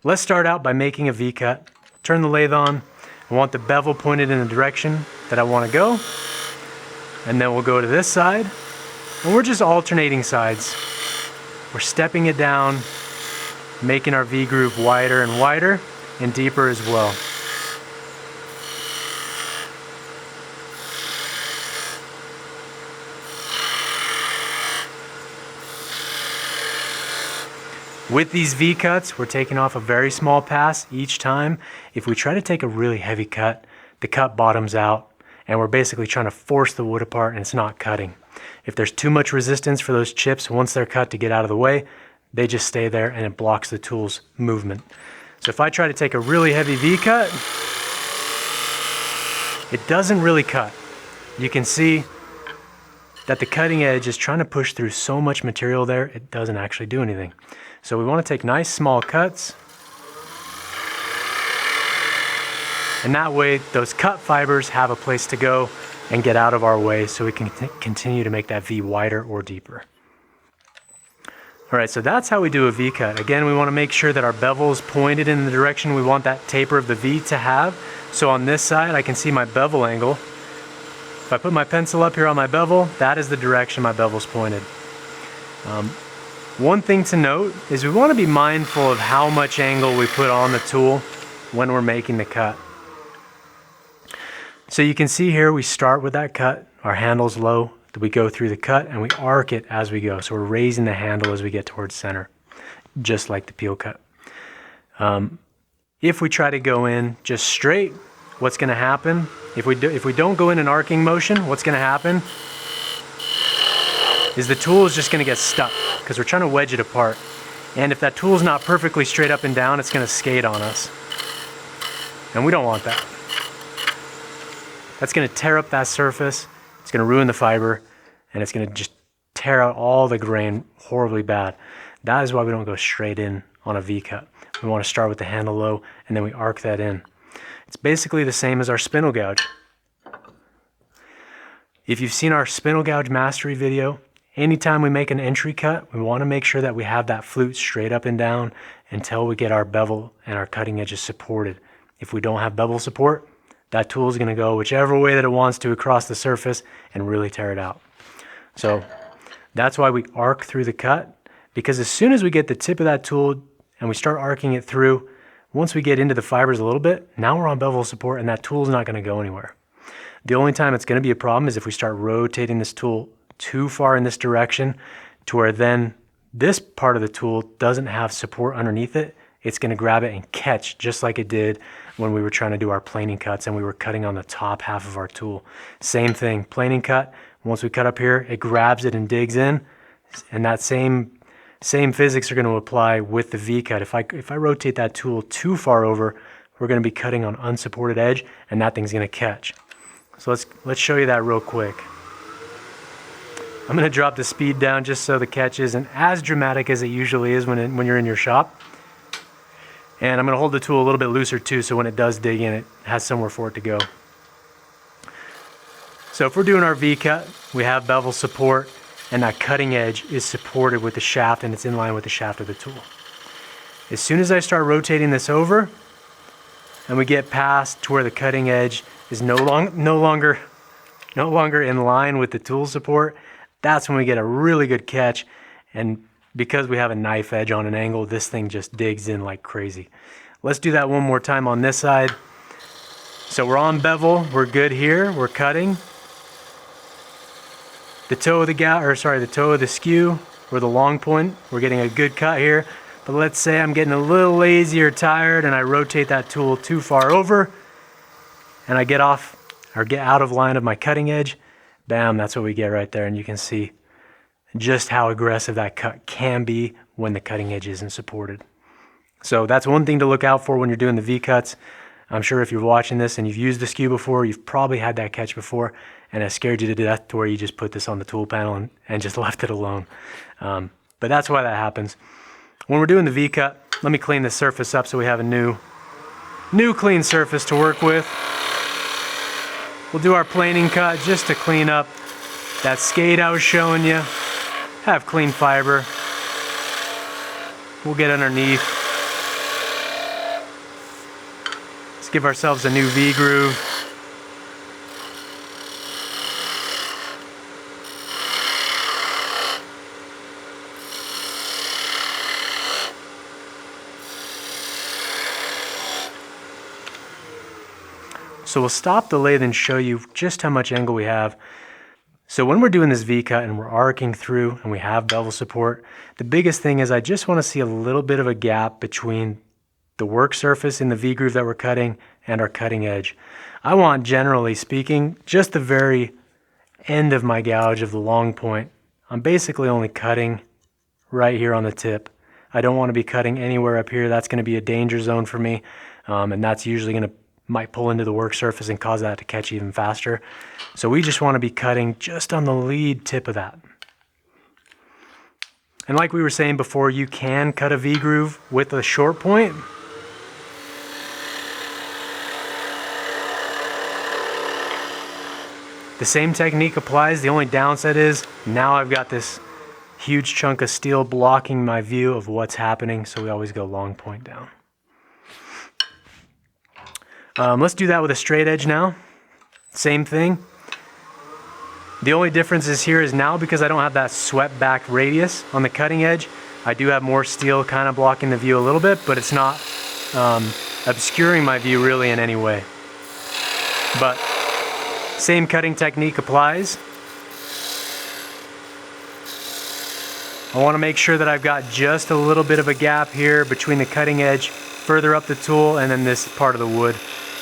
let's start out by making a V-cut. Turn the lathe on. I want the bevel pointed in the direction that I want to go. And then we'll go to this side. And we're just alternating sides. We're stepping it down, making our V groove wider and wider and deeper as well. With these V-cuts, we're taking off a very small pass each time. If we try to take a really heavy cut, the cut bottoms out, and we're basically trying to force the wood apart and it's not cutting. If there's too much resistance for those chips, once they're cut to get out of the way, they just stay there and it blocks the tool's movement. So if I try to take a really heavy V-cut, it doesn't really cut. You can see that the cutting edge is trying to push through so much material there, it doesn't actually do anything. So we want to take nice small cuts. And that way, those cut fibers have a place to go and get out of our way so we can continue to make that V wider or deeper. All right, so that's how we do a V-cut. Again, we want to make sure that our bevel is pointed in the direction we want that taper of the V to have. So on this side, I can see my bevel angle. If I put my pencil up here on my bevel, that is the direction my bevel's pointed. One thing to note is we want to be mindful of how much angle we put on the tool when we're making the cut. So you can see here we start with that cut, our handle's low, we go through the cut and we arc it as we go. So we're raising the handle as we get towards center, just like the peel cut. If we try to go in just straight, what's going to happen? If we don't go in an arcing motion, what's going to happen is the tool is just gonna get stuck because we're trying to wedge it apart. And if that tool is not perfectly straight up and down, it's gonna skate on us. And we don't want that. That's gonna tear up that surface, it's gonna ruin the fiber, and it's gonna just tear out all the grain horribly bad. That is why we don't go straight in on a V-cut. We wanna start with the handle low, and then we arc that in. It's basically the same as our spindle gouge. If you've seen our spindle gouge mastery video, anytime we make an entry cut, we wanna make sure that we have that flute straight up and down until we get our bevel and our cutting edges supported. If we don't have bevel support, that tool is gonna go whichever way that it wants to across the surface and really tear it out. So that's why we arc through the cut, because as soon as we get the tip of that tool and we start arcing it through, once we get into the fibers a little bit, now we're on bevel support and that tool's not gonna go anywhere. The only time it's gonna be a problem is if we start rotating this tool too far in this direction to where then this part of the tool doesn't have support underneath it. It's gonna grab it and catch just like it did when we were trying to do our planing cuts and we were cutting on the top half of our tool. Same thing, planing cut, once we cut up here, it grabs it and digs in, and that same physics are gonna apply with the V-cut. If I rotate that tool too far over, we're gonna be cutting on unsupported edge and that thing's gonna catch. So let's show you that real quick. I'm gonna drop the speed down just so the catch isn't as dramatic as it usually is when you're in your shop. And I'm gonna hold the tool a little bit looser too, so when it does dig in, it has somewhere for it to go. So if we're doing our V-cut, we have bevel support, and that cutting edge is supported with the shaft and it's in line with the shaft of the tool. As soon as I start rotating this over, and we get past to where the cutting edge is no longer in line with the tool support, that's when we get a really good catch. And because we have a knife edge on an angle, this thing just digs in like crazy. Let's do that one more time on this side. So we're on bevel, we're good here, we're cutting. The toe of the skew, or the long point, we're getting a good cut here. But let's say I'm getting a little lazy or tired and I rotate that tool too far over and I get off or get out of line of my cutting edge. Bam, that's what we get right there. And you can see just how aggressive that cut can be when the cutting edge isn't supported. So that's one thing to look out for when you're doing the V-cuts. I'm sure if you're watching this and you've used the skew before, you've probably had that catch before and it scared you to death to where you just put this on the tool panel and just left it alone. But that's why that happens. When we're doing the V-cut, let me clean the surface up so we have a new clean surface to work with. We'll do our planing cut just to clean up that skate I was showing you. Have clean fiber. We'll get underneath. Let's give ourselves a new V-groove. So we'll stop the lathe and show you just how much angle we have. So when we're doing this V-cut and we're arcing through and we have bevel support, the biggest thing is I just want to see a little bit of a gap between the work surface in the V-groove that we're cutting and our cutting edge. I want, generally speaking, just the very end of my gouge of the long point. I'm basically only cutting right here on the tip. I don't want to be cutting anywhere up here. That's going to be a danger zone for me, and that's usually going to might pull into the work surface and cause that to catch even faster. So we just want to be cutting just on the lead tip of that. And like we were saying before, you can cut a V-groove with a short point. The same technique applies. The only downside is now I've got this huge chunk of steel blocking my view of what's happening, so we always go long point down. Let's do that with a straight edge now. Same thing. The only difference is here is now because I don't have that swept back radius on the cutting edge, I do have more steel kind of blocking the view a little bit, but it's not obscuring my view really in any way. But same cutting technique applies. I want to make sure that I've got just a little bit of a gap here between the cutting edge further up the tool and then this part of the wood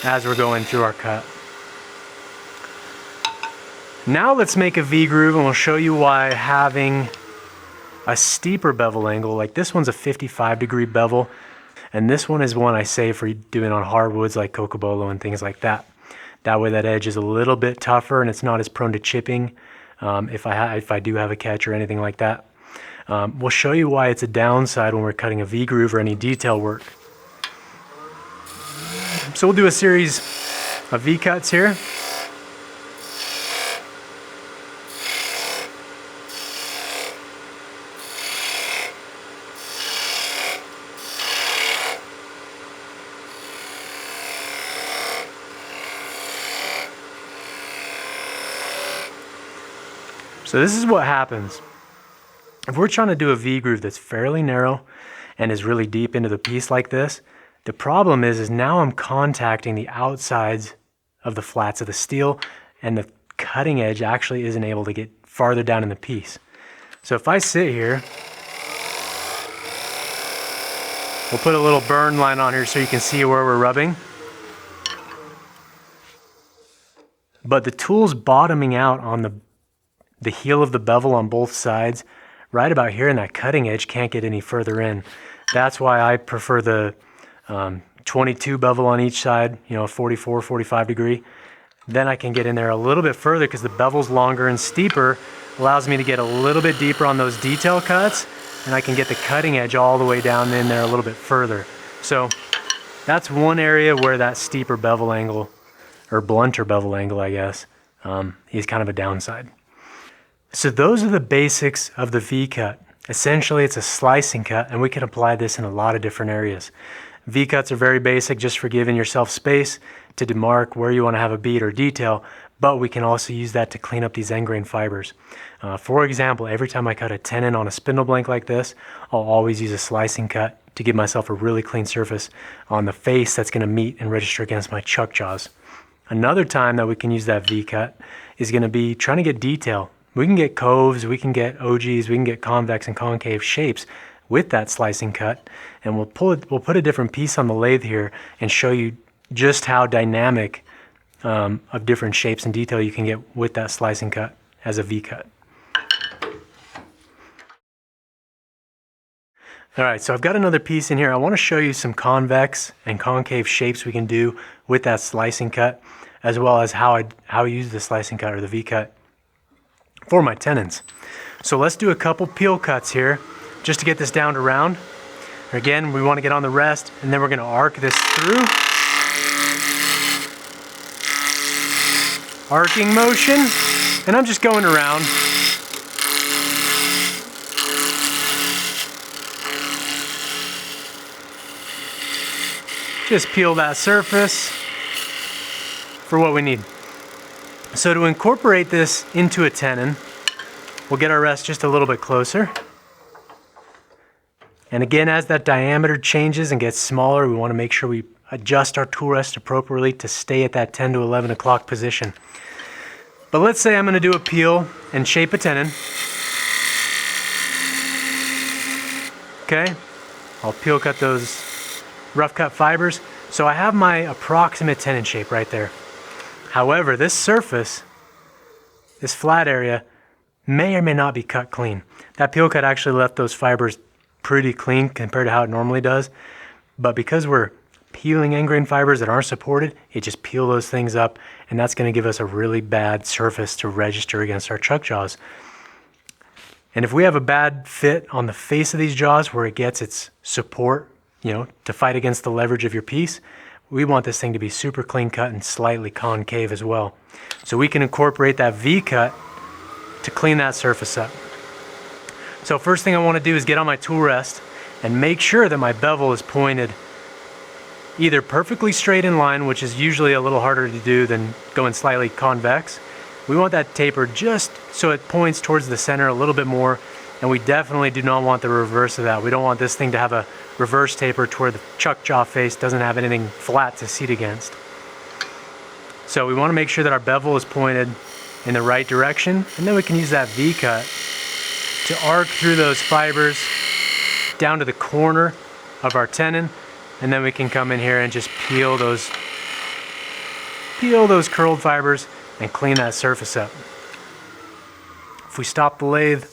as we're going through our cut. Now let's make a V-groove, and we'll show you why having a steeper bevel angle, like this one's a 55-degree bevel, and this one is one I say for doing on hardwoods like cocobolo and things like that. That way that edge is a little bit tougher and it's not as prone to chipping if I do have a catch or anything like that. We'll show you why it's a downside when we're cutting a V-groove or any detail work. So we'll do a series of V-cuts here. So this is what happens. If we're trying to do a V-groove that's fairly narrow and is really deep into the piece like this, the problem is now I'm contacting the outsides of the flats of the steel, and the cutting edge actually isn't able to get farther down in the piece. So if I sit here, we'll put a little burn line on here so you can see where we're rubbing. But the tool's bottoming out on the heel of the bevel on both sides, right about here, and that cutting edge can't get any further in. That's why I prefer the 22 bevel on each side, you know, 44, 45 degree. Then I can get in there a little bit further because the bevel's longer and steeper, allows me to get a little bit deeper on those detail cuts, and I can get the cutting edge all the way down in there a little bit further. So that's one area where that steeper bevel angle, or blunter bevel angle, I guess, is kind of a downside. So those are the basics of the V-cut. Essentially, it's a slicing cut, and we can apply this in a lot of different areas. V-cuts are very basic, just for giving yourself space to demark where you want to have a bead or detail, but we can also use that to clean up these end grain fibers. For example, every time I cut a tenon on a spindle blank like this, I'll always use a slicing cut to give myself a really clean surface on the face that's going to meet and register against my chuck jaws. Another time that we can use that V-cut is going to be trying to get detail. We can get coves, we can get OGs, we can get convex and concave shapes with that slicing cut, and we'll put a different piece on the lathe here and show you just how dynamic of different shapes and detail you can get with that slicing cut as a V-cut. All right, so I've got another piece in here. I want to show you some convex and concave shapes we can do with that slicing cut, as well as how I use the slicing cut or the V-cut for my tenons. So let's do a couple peel cuts here just to get this down to round. Again, we want to get on the rest, and then we're going to arc this through. Arcing motion, and I'm just going around. Just peel that surface for what we need. So to incorporate this into a tenon, we'll get our rest just a little bit closer. And again, as that diameter changes and gets smaller, we want to make sure we adjust our tool rest appropriately to stay at that 10 to 11 o'clock position. But let's say I'm going to do a peel and shape a tenon. Okay, I'll peel cut those rough cut fibers. So I have my approximate tenon shape right there. However, this surface, this flat area, may or may not be cut clean. That peel cut actually left those fibers pretty clean compared to how it normally does. But because we're peeling end grain fibers that aren't supported, it just peel those things up, and that's going to give us a really bad surface to register against our chuck jaws. And if we have a bad fit on the face of these jaws where it gets its support, you know, to fight against the leverage of your piece, we want this thing to be super clean cut and slightly concave as well. So we can incorporate that V-cut to clean that surface up. So first thing I want to do is get on my tool rest and make sure that my bevel is pointed either perfectly straight in line, which is usually a little harder to do than going slightly convex. We want that taper just so it points towards the center a little bit more, and we definitely do not want the reverse of that. We don't want this thing to have a reverse taper to where the chuck jaw face doesn't have anything flat to seat against. So we want to make sure that our bevel is pointed in the right direction, and then we can use that V-cut to arc through those fibers down to the corner of our tenon, and then we can come in here and just peel those curled fibers and clean that surface up. If we stop the lathe,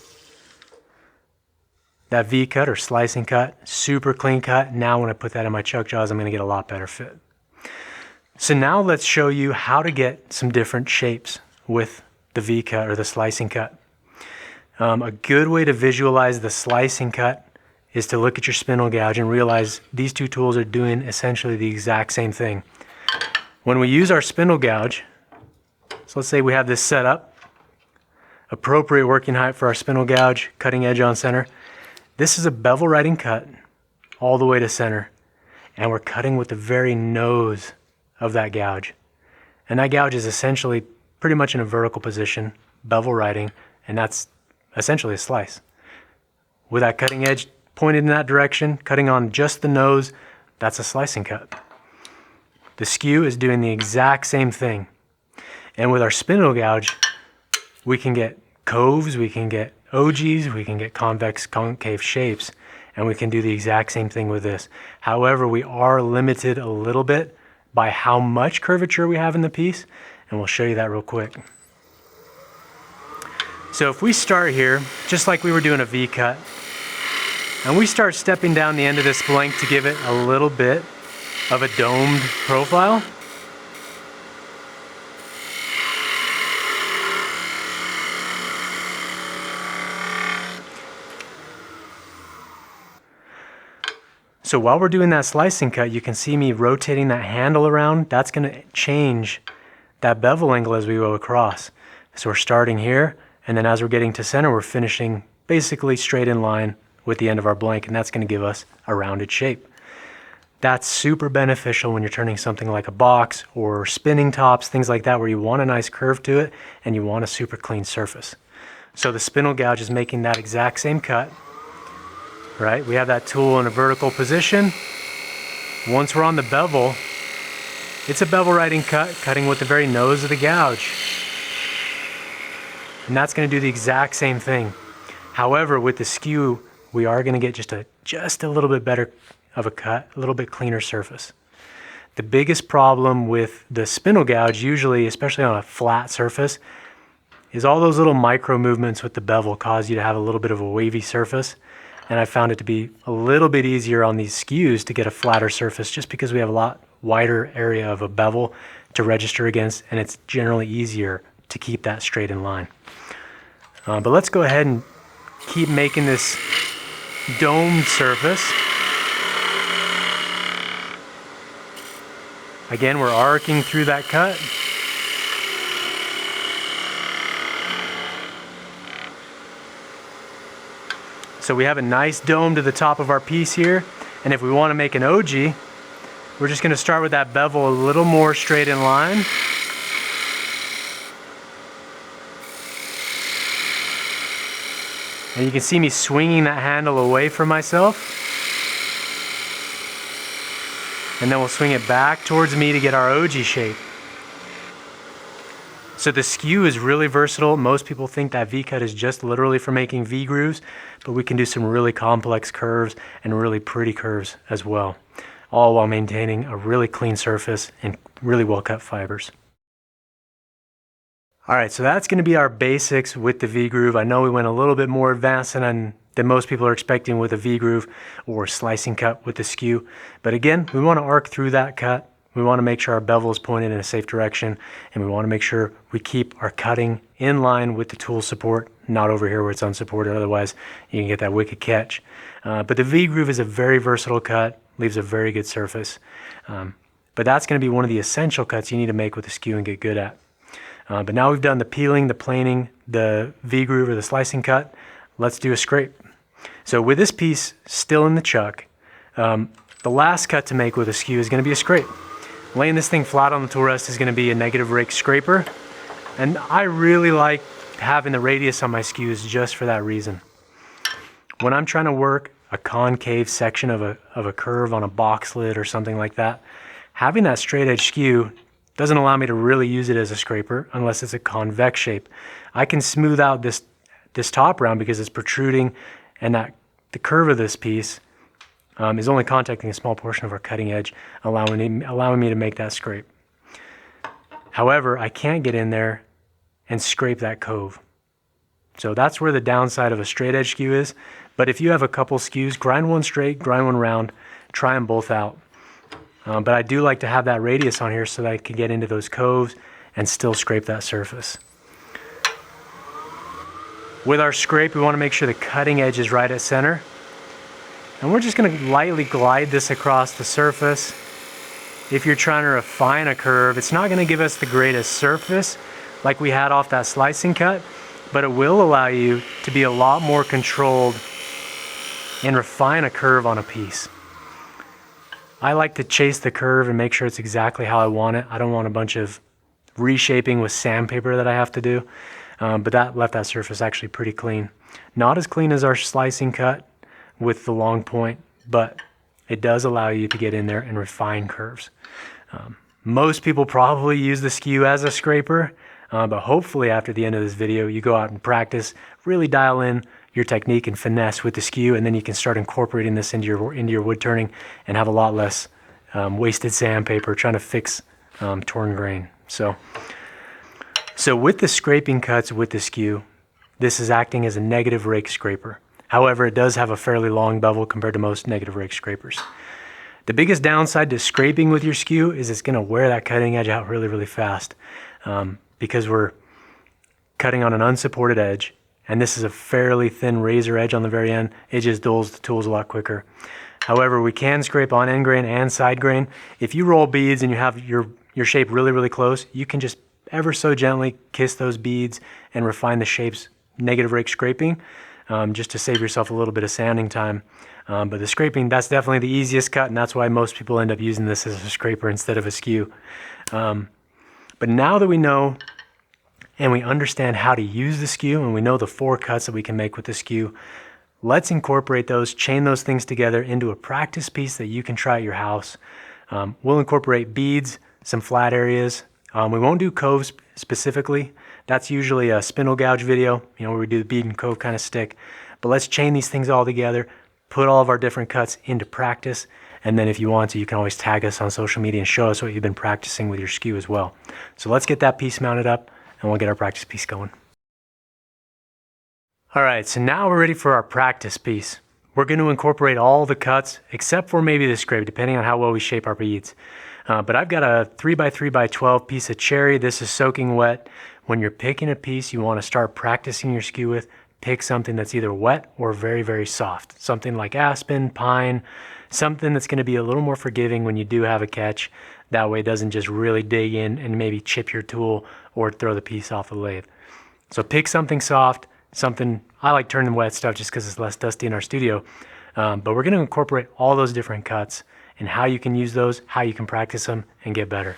that V cut or slicing cut, super clean cut. Now when I put that in my chuck jaws, I'm gonna get a lot better fit. So now let's show you how to get some different shapes with the V cut or the slicing cut. A good way to visualize the slicing cut is to look at your spindle gouge and realize these two tools are doing essentially the exact same thing. When we use our spindle gouge, so let's say we have this set up, appropriate working height for our spindle gouge, cutting edge on center. This is a bevel riding cut all the way to center, and we're cutting with the very nose of that gouge. And that gouge is essentially pretty much in a vertical position, bevel riding, and that's essentially a slice. With that cutting edge pointed in that direction, cutting on just the nose, that's a slicing cut. The Skew is doing the exact same thing. And with our spindle gouge, we can get coves, we can get OGs, we can get convex, concave shapes, and we can do the exact same thing with this. However, we are limited a little bit by how much curvature we have in the piece, and we'll show you that real quick. So if we start here, just like we were doing a V cut, and we start stepping down the end of this blank to give it a little bit of a domed profile, so while we're doing that slicing cut, you can see me rotating that handle around. That's going to change that bevel angle as we go across. So we're starting here, and then as we're getting to center, we're finishing basically straight in line with the end of our blank, and that's going to give us a rounded shape. That's super beneficial when you're turning something like a box or spinning tops, things like that, where you want a nice curve to it and you want a super clean surface. So the spindle gouge is making that exact same cut. Right, we have that tool in a vertical position. Once we're on the bevel, it's a bevel riding cut, cutting with the very nose of the gouge. And that's going to do the exact same thing. However, with the Skew, we are going to get just a little bit better of a cut, a little bit cleaner surface. The biggest problem with the spindle gouge, usually, especially on a flat surface, is all those little micro movements with the bevel cause you to have a little bit of a wavy surface. And I found it to be a little bit easier on these Skews to get a flatter surface just because we have a lot wider area of a bevel to register against, and it's generally easier to keep that straight in line. But let's go ahead and keep making this domed surface. Again, we're arcing through that cut. So we have a nice dome to the top of our piece here, and if we want to make an OG, we're just going to start with that bevel a little more straight in line. And you can see me swinging that handle away from myself. And then we'll swing it back towards me to get our OG shape. So the Skew is really versatile. Most people think that V-cut is just literally for making V grooves, but we can do some really complex curves and really pretty curves as well, all while maintaining a really clean surface and really well cut fibers. All right, so that's going to be our basics with the V-groove. I know we went a little bit more advanced than most people are expecting with a V-groove or slicing cut with the Skew. But again, we want to arc through that cut. We want to make sure our bevel is pointed in a safe direction, and we want to make sure we keep our cutting in line with the tool support, not over here where it's unsupported. Otherwise, you can get that wicked catch. But the V-groove is a very versatile cut, leaves a very good surface. But that's going to be one of the essential cuts you need to make with the Skew and get good at. But now we've done the peeling, the planing, the V-groove or the slicing cut, let's do a scrape. So with this piece still in the chuck, the last cut to make with a Skew is going to be a scrape. Laying this thing flat on the tool rest is going to be a negative rake scraper, and I really like having the radius on my Skews just for that reason. When I'm trying to work a concave section of a curve on a box lid or something like that, having that straight edge Skew doesn't allow me to really use it as a scraper unless it's a convex shape. I can smooth out this top round because it's protruding, and that the curve of this piece is only contacting a small portion of our cutting edge, allowing me to make that scrape. However, I can't get in there and scrape that cove. So that's where the downside of a straight edge skew is. But if you have a couple skews, grind one straight, grind one round, try them both out. But I do like to have that radius on here so that I can get into those coves and still scrape that surface. With our scrape, we want to make sure the cutting edge is right at center. And we're just going to lightly glide this across the surface. If you're trying to refine a curve, it's not going to give us the greatest surface like we had off that slicing cut, but it will allow you to be a lot more controlled and refine a curve on a piece. I like to chase the curve and make sure it's exactly how I want it. I don't want a bunch of reshaping with sandpaper that I have to do, but that left that surface actually pretty clean. Not as clean as our slicing cut with the long point, but it does allow you to get in there and refine curves. Most people probably use the skew as a scraper, but hopefully after the end of this video, you go out and practice, really dial in your technique and finesse with the skew, and then you can start incorporating this into your wood turning and have a lot less wasted sandpaper trying to fix torn grain. So with the scraping cuts with the skew, this is acting as a negative rake scraper. However, it does have a fairly long bevel compared to most negative rake scrapers. The biggest downside to scraping with your skew is it's going to wear that cutting edge out really, really fast because we're cutting on an unsupported edge, and this is a fairly thin razor edge on the very end. It just dulls the tools a lot quicker. However, we can scrape on end grain and side grain. If you roll beads and you have your shape really, really close, you can just ever so gently kiss those beads and refine the shapes negative rake scraping, just to save yourself a little bit of sanding time. But the scraping, that's definitely the easiest cut, and that's why most people end up using this as a scraper instead of a skew. But now that we know and we understand how to use the skew, and we know the 4 cuts that we can make with the skew, let's incorporate those, chain those things together into a practice piece that you can try at your house. We'll incorporate beads, some flat areas. We won't do coves specifically. That's usually a spindle gouge video, where we do the bead and cove kind of stick. But let's chain these things all together, put all of our different cuts into practice, and then if you want to, you can always tag us on social media and show us what you've been practicing with your skew as well. So let's get that piece mounted up, and we'll get our practice piece going. All right, so now we're ready for our practice piece. We're going to incorporate all the cuts, except for maybe the scrape, depending on how well we shape our beads. But I've got a 3x3x12 piece of cherry. This is soaking wet. When you're picking a piece you want to start practicing your skew with, pick something that's either wet or very, very soft. Something like aspen, pine, something that's going to be a little more forgiving when you do have a catch. That way it doesn't just really dig in and maybe chip your tool or throw the piece off the lathe. So pick something soft, something, I like turning wet stuff just because it's less dusty in our studio. But we're going to incorporate all those different cuts and how you can use those, how you can practice them and get better.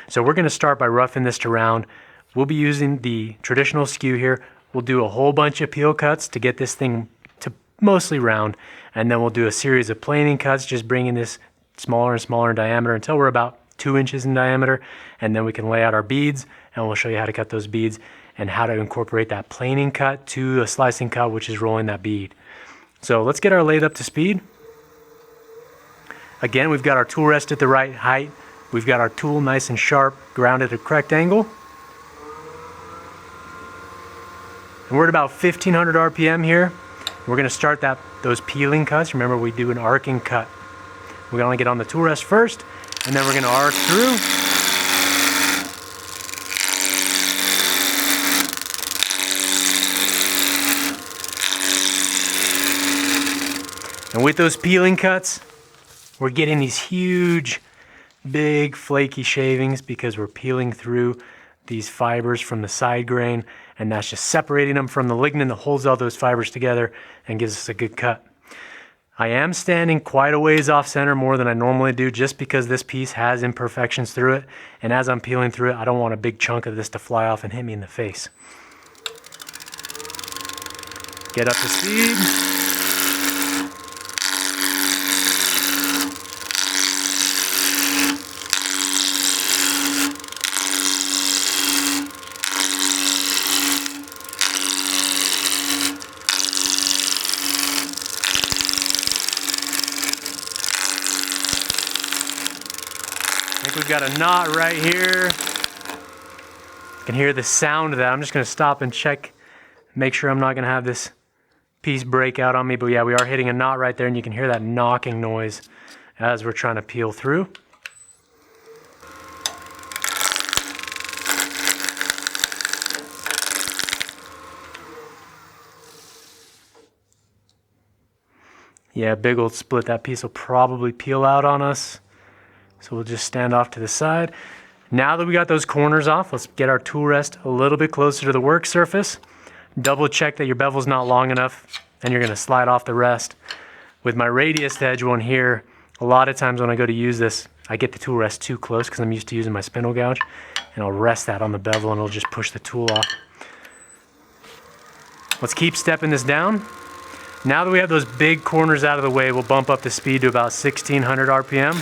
So we're going to start by roughing this to round. We'll be using the traditional skew here. We'll do a whole bunch of peel cuts to get this thing to mostly round, and then we'll do a series of planing cuts, just bringing this smaller and smaller in diameter until we're about 2 inches in diameter, and then we can lay out our beads, and we'll show you how to cut those beads and how to incorporate that planing cut to a slicing cut, which is rolling that bead. So let's get our lathe up to speed. Again, we've got our tool rest at the right height. We've got our tool nice and sharp, grounded at a correct angle. And we're at about 1500 RPM here. We're going to start those peeling cuts. Remember, we do an arcing cut. We're going to get on the tool rest first, and then we're going to arc through. And with those peeling cuts, we're getting these huge, big, flaky shavings because we're peeling through these fibers from the side grain, and that's just separating them from the lignin that holds all those fibers together and gives us a good cut. I am standing quite a ways off center, more than I normally do, just because this piece has imperfections through it, and as I'm peeling through it, I don't want a big chunk of this to fly off and hit me in the face. Get up to speed. I think we've got a knot right here. You can hear the sound of that. I'm just going to stop and check Make sure I'm not gonna have this piece break out on me, but yeah, we are hitting a knot right there, and you can hear that knocking noise as we're trying to peel through. Yeah, big old split. That piece will probably peel out on us. So we'll just stand off to the side. Now that we got those corners off, let's get our tool rest a little bit closer to the work surface. Double check that your bevel's not long enough, and you're gonna slide off the rest. With my radius edge one here, a lot of times when I go to use this, I get the tool rest too close because I'm used to using my spindle gouge, and I'll rest that on the bevel and it'll just push the tool off. Let's keep stepping this down. Now that we have those big corners out of the way, we'll bump up the speed to about 1600 RPM.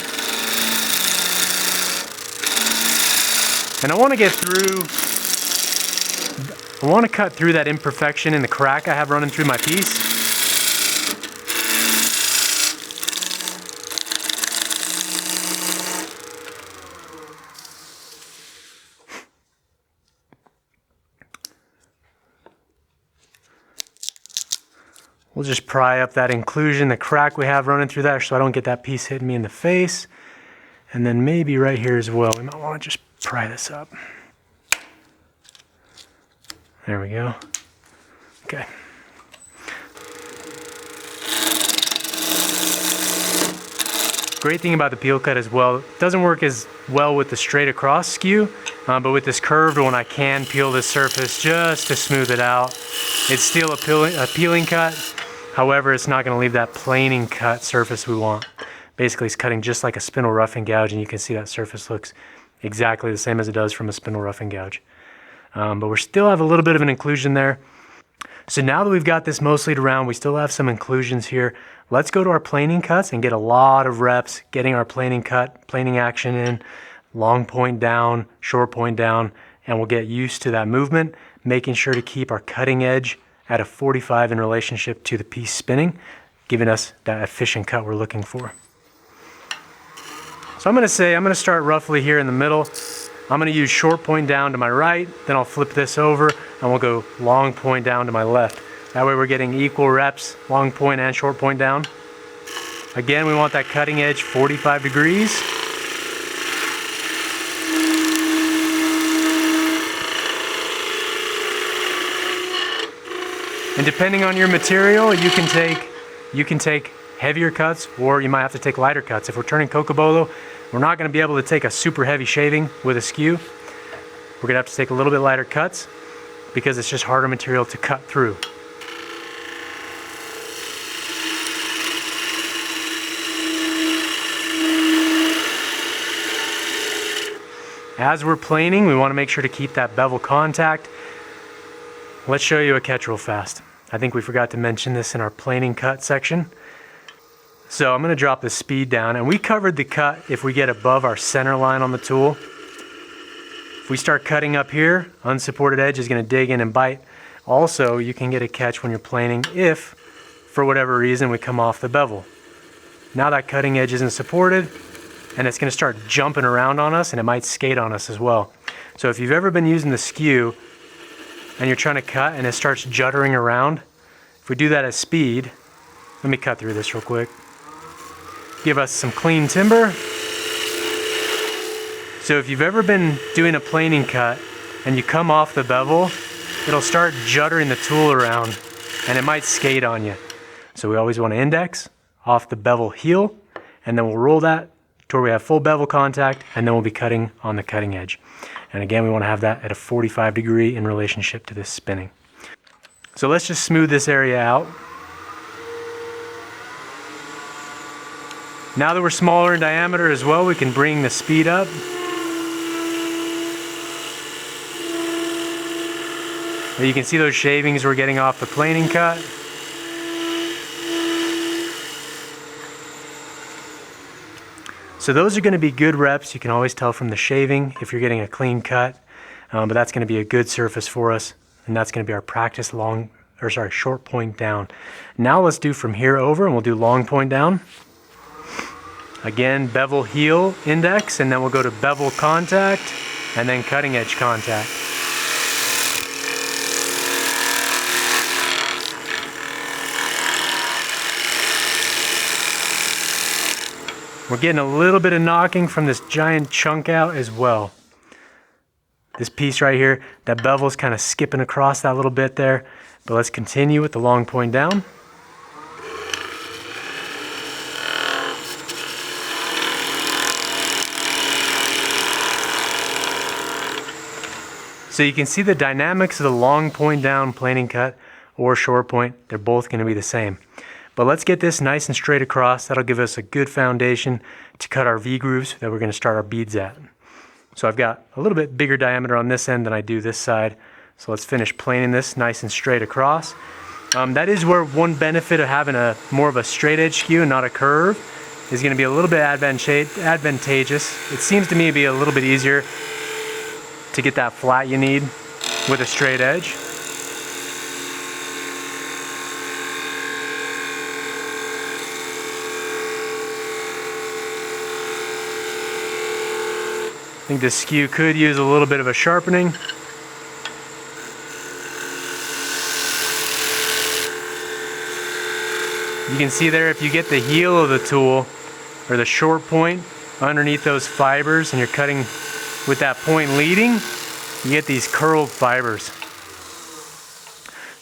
And I want to cut through that imperfection in the crack I have running through my piece. We'll just pry up that inclusion, the crack we have running through there, so I don't get that piece hitting me in the face. And then maybe right here as well, we might want to just pry this up. There we go. Okay. Great thing about the peel cut as well, it doesn't work as well with the straight across skew, but with this curved one I can peel the surface just to smooth it out. It's still a peeling cut, however it's not going to leave that planing cut surface we want. Basically it's cutting just like a spindle roughing gouge, and you can see that surface looks exactly the same as it does from a spindle roughing gouge. But we still have a little bit of an inclusion there. So now that we've got this mostly around, we still have some inclusions here. Let's go to our planing cuts and get a lot of reps getting our planing cut, planing action in, long point down, short point down, and we'll get used to that movement, making sure to keep our cutting edge at a 45 in relationship to the piece spinning, giving us that efficient cut we're looking for. So I'm going to start roughly here in the middle. I'm going to use short point down to my right, then I'll flip this over and we'll go long point down to my left. That way we're getting equal reps, long point and short point down. Again, we want that cutting edge 45 degrees. And depending on your material, you can take heavier cuts, or you might have to take lighter cuts. If we're turning cocobolo, we're not going to be able to take a super heavy shaving with a skew. We're going to have to take a little bit lighter cuts because it's just harder material to cut through. As we're planing, we want to make sure to keep that bevel contact. Let's show you a catch real fast. I think we forgot to mention this in our planing cut section. So I'm going to drop the speed down, and we covered the cut if we get above our center line on the tool. If we start cutting up here, unsupported edge is going to dig in and bite. Also, you can get a catch when you're planing if, for whatever reason, we come off the bevel. Now that cutting edge isn't supported, and it's going to start jumping around on us, and it might skate on us as well. So if you've ever been using the skew and you're trying to cut and it starts juddering around, if we do that at speed, let me cut through this real quick. Give us some clean timber. So if you've ever been doing a planing cut and you come off the bevel, it'll start juddering the tool around and it might skate on you. So we always want to index off the bevel heel, and then we'll roll that to where we have full bevel contact, and then we'll be cutting on the cutting edge. And again, we want to have that at a 45 degree in relationship to this spinning. So let's just smooth this area out. Now that we're smaller in diameter as well, we can bring the speed up. You can see those shavings we're getting off the planing cut. So those are going to be good reps. You can always tell from the shaving if you're getting a clean cut, but that's going to be a good surface for us, and that's going to be our practice short point down. Now let's do from here over, and we'll do long point down. Again, bevel heel index, and then we'll go to bevel contact, and then cutting edge contact. We're getting a little bit of knocking from this giant chunk out as well. This piece right here, that bevel's kind of skipping across that little bit there. But let's continue with the long point down. So you can see the dynamics of the long point down planing cut or short point, they're both going to be the same. But let's get this nice and straight across. That'll give us a good foundation to cut our V-grooves that we're going to start our beads at. So I've got a little bit bigger diameter on this end than I do this side. So let's finish planing this nice and straight across. That is where one benefit of having more of a straight edge skew and not a curve is going to be a little bit advantageous. It seems to me to be a little bit easier to get that flat you need with a straight edge. I think this skew could use a little bit of a sharpening. You can see there, if you get the heel of the tool or the short point underneath those fibers and you're cutting with that point leading, you get these curled fibers.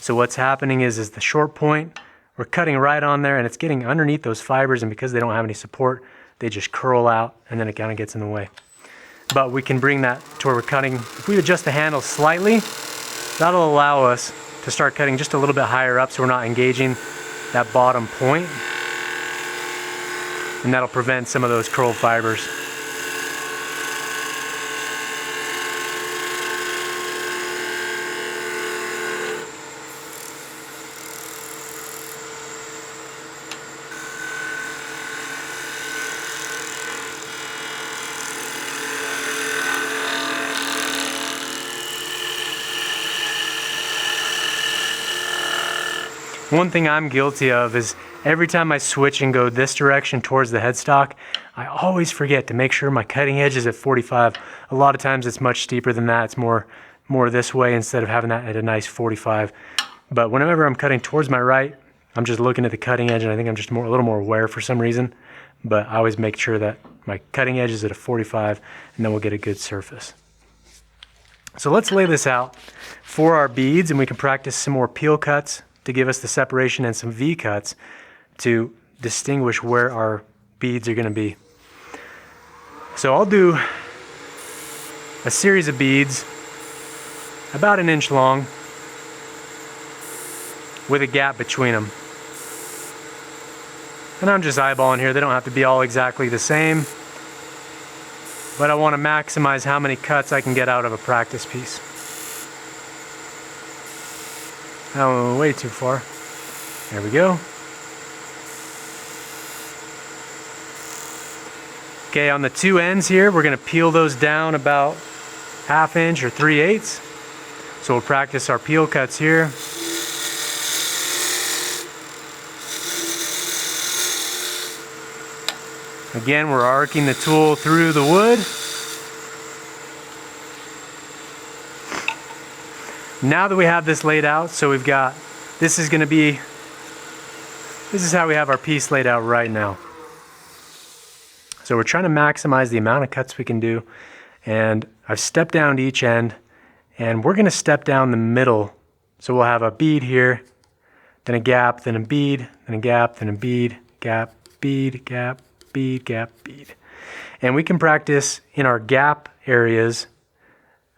So what's happening is the short point, we're cutting right on there and it's getting underneath those fibers, and because they don't have any support, they just curl out and then it kind of gets in the way. But we can bring that to where we're cutting. If we adjust the handle slightly, that'll allow us to start cutting just a little bit higher up so we're not engaging that bottom point. And that'll prevent some of those curled fibers. One thing I'm guilty of is every time I switch and go this direction towards the headstock, I always forget to make sure my cutting edge is at 45. A lot of times it's much steeper than that. It's more this way instead of having that at a nice 45. But whenever I'm cutting towards my right, I'm just looking at the cutting edge and I think I'm just a little more aware for some reason. But I always make sure that my cutting edge is at a 45 and then we'll get a good surface. So let's lay this out for our beads and we can practice some more peel cuts to give us the separation and some V cuts to distinguish where our beads are going to be. So I'll do a series of beads about 1 inch long with a gap between them. And I'm just eyeballing here. They don't have to be all exactly the same, but I want to maximize how many cuts I can get out of a practice piece. Oh, way too far. There we go. Okay, on the two ends here, we're going to peel those down about 1/2 inch or 3/8. So we'll practice our peel cuts here. Again, we're arcing the tool through the wood. Now that we have this laid out, so we've got, this is how we have our piece laid out right now. So we're trying to maximize the amount of cuts we can do, and I've stepped down to each end, and we're going to step down the middle. So we'll have a bead here, then a gap, then a bead, then a gap, then a bead, gap, bead, gap, bead, gap, bead. And we can practice in our gap areas.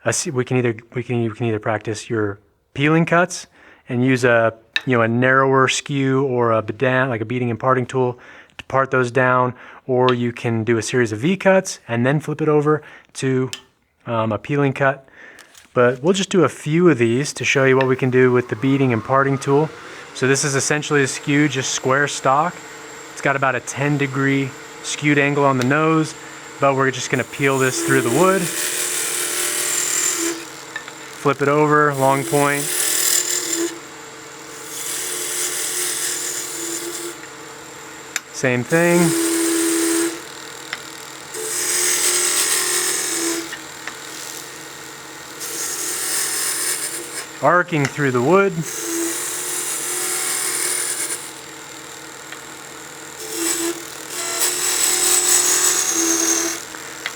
You can either practice your peeling cuts and use a narrower skew or a bead, like a beading and parting tool, to part those down, or you can do a series of V cuts and then flip it over to a peeling cut. But we'll just do a few of these to show you what we can do with the beading and parting tool. So this is essentially a skew, just square stock. It's got about a 10-degree skewed angle on the nose, but we're just going to peel this through the wood. Flip it over, long point. Same thing. Arcing through the wood.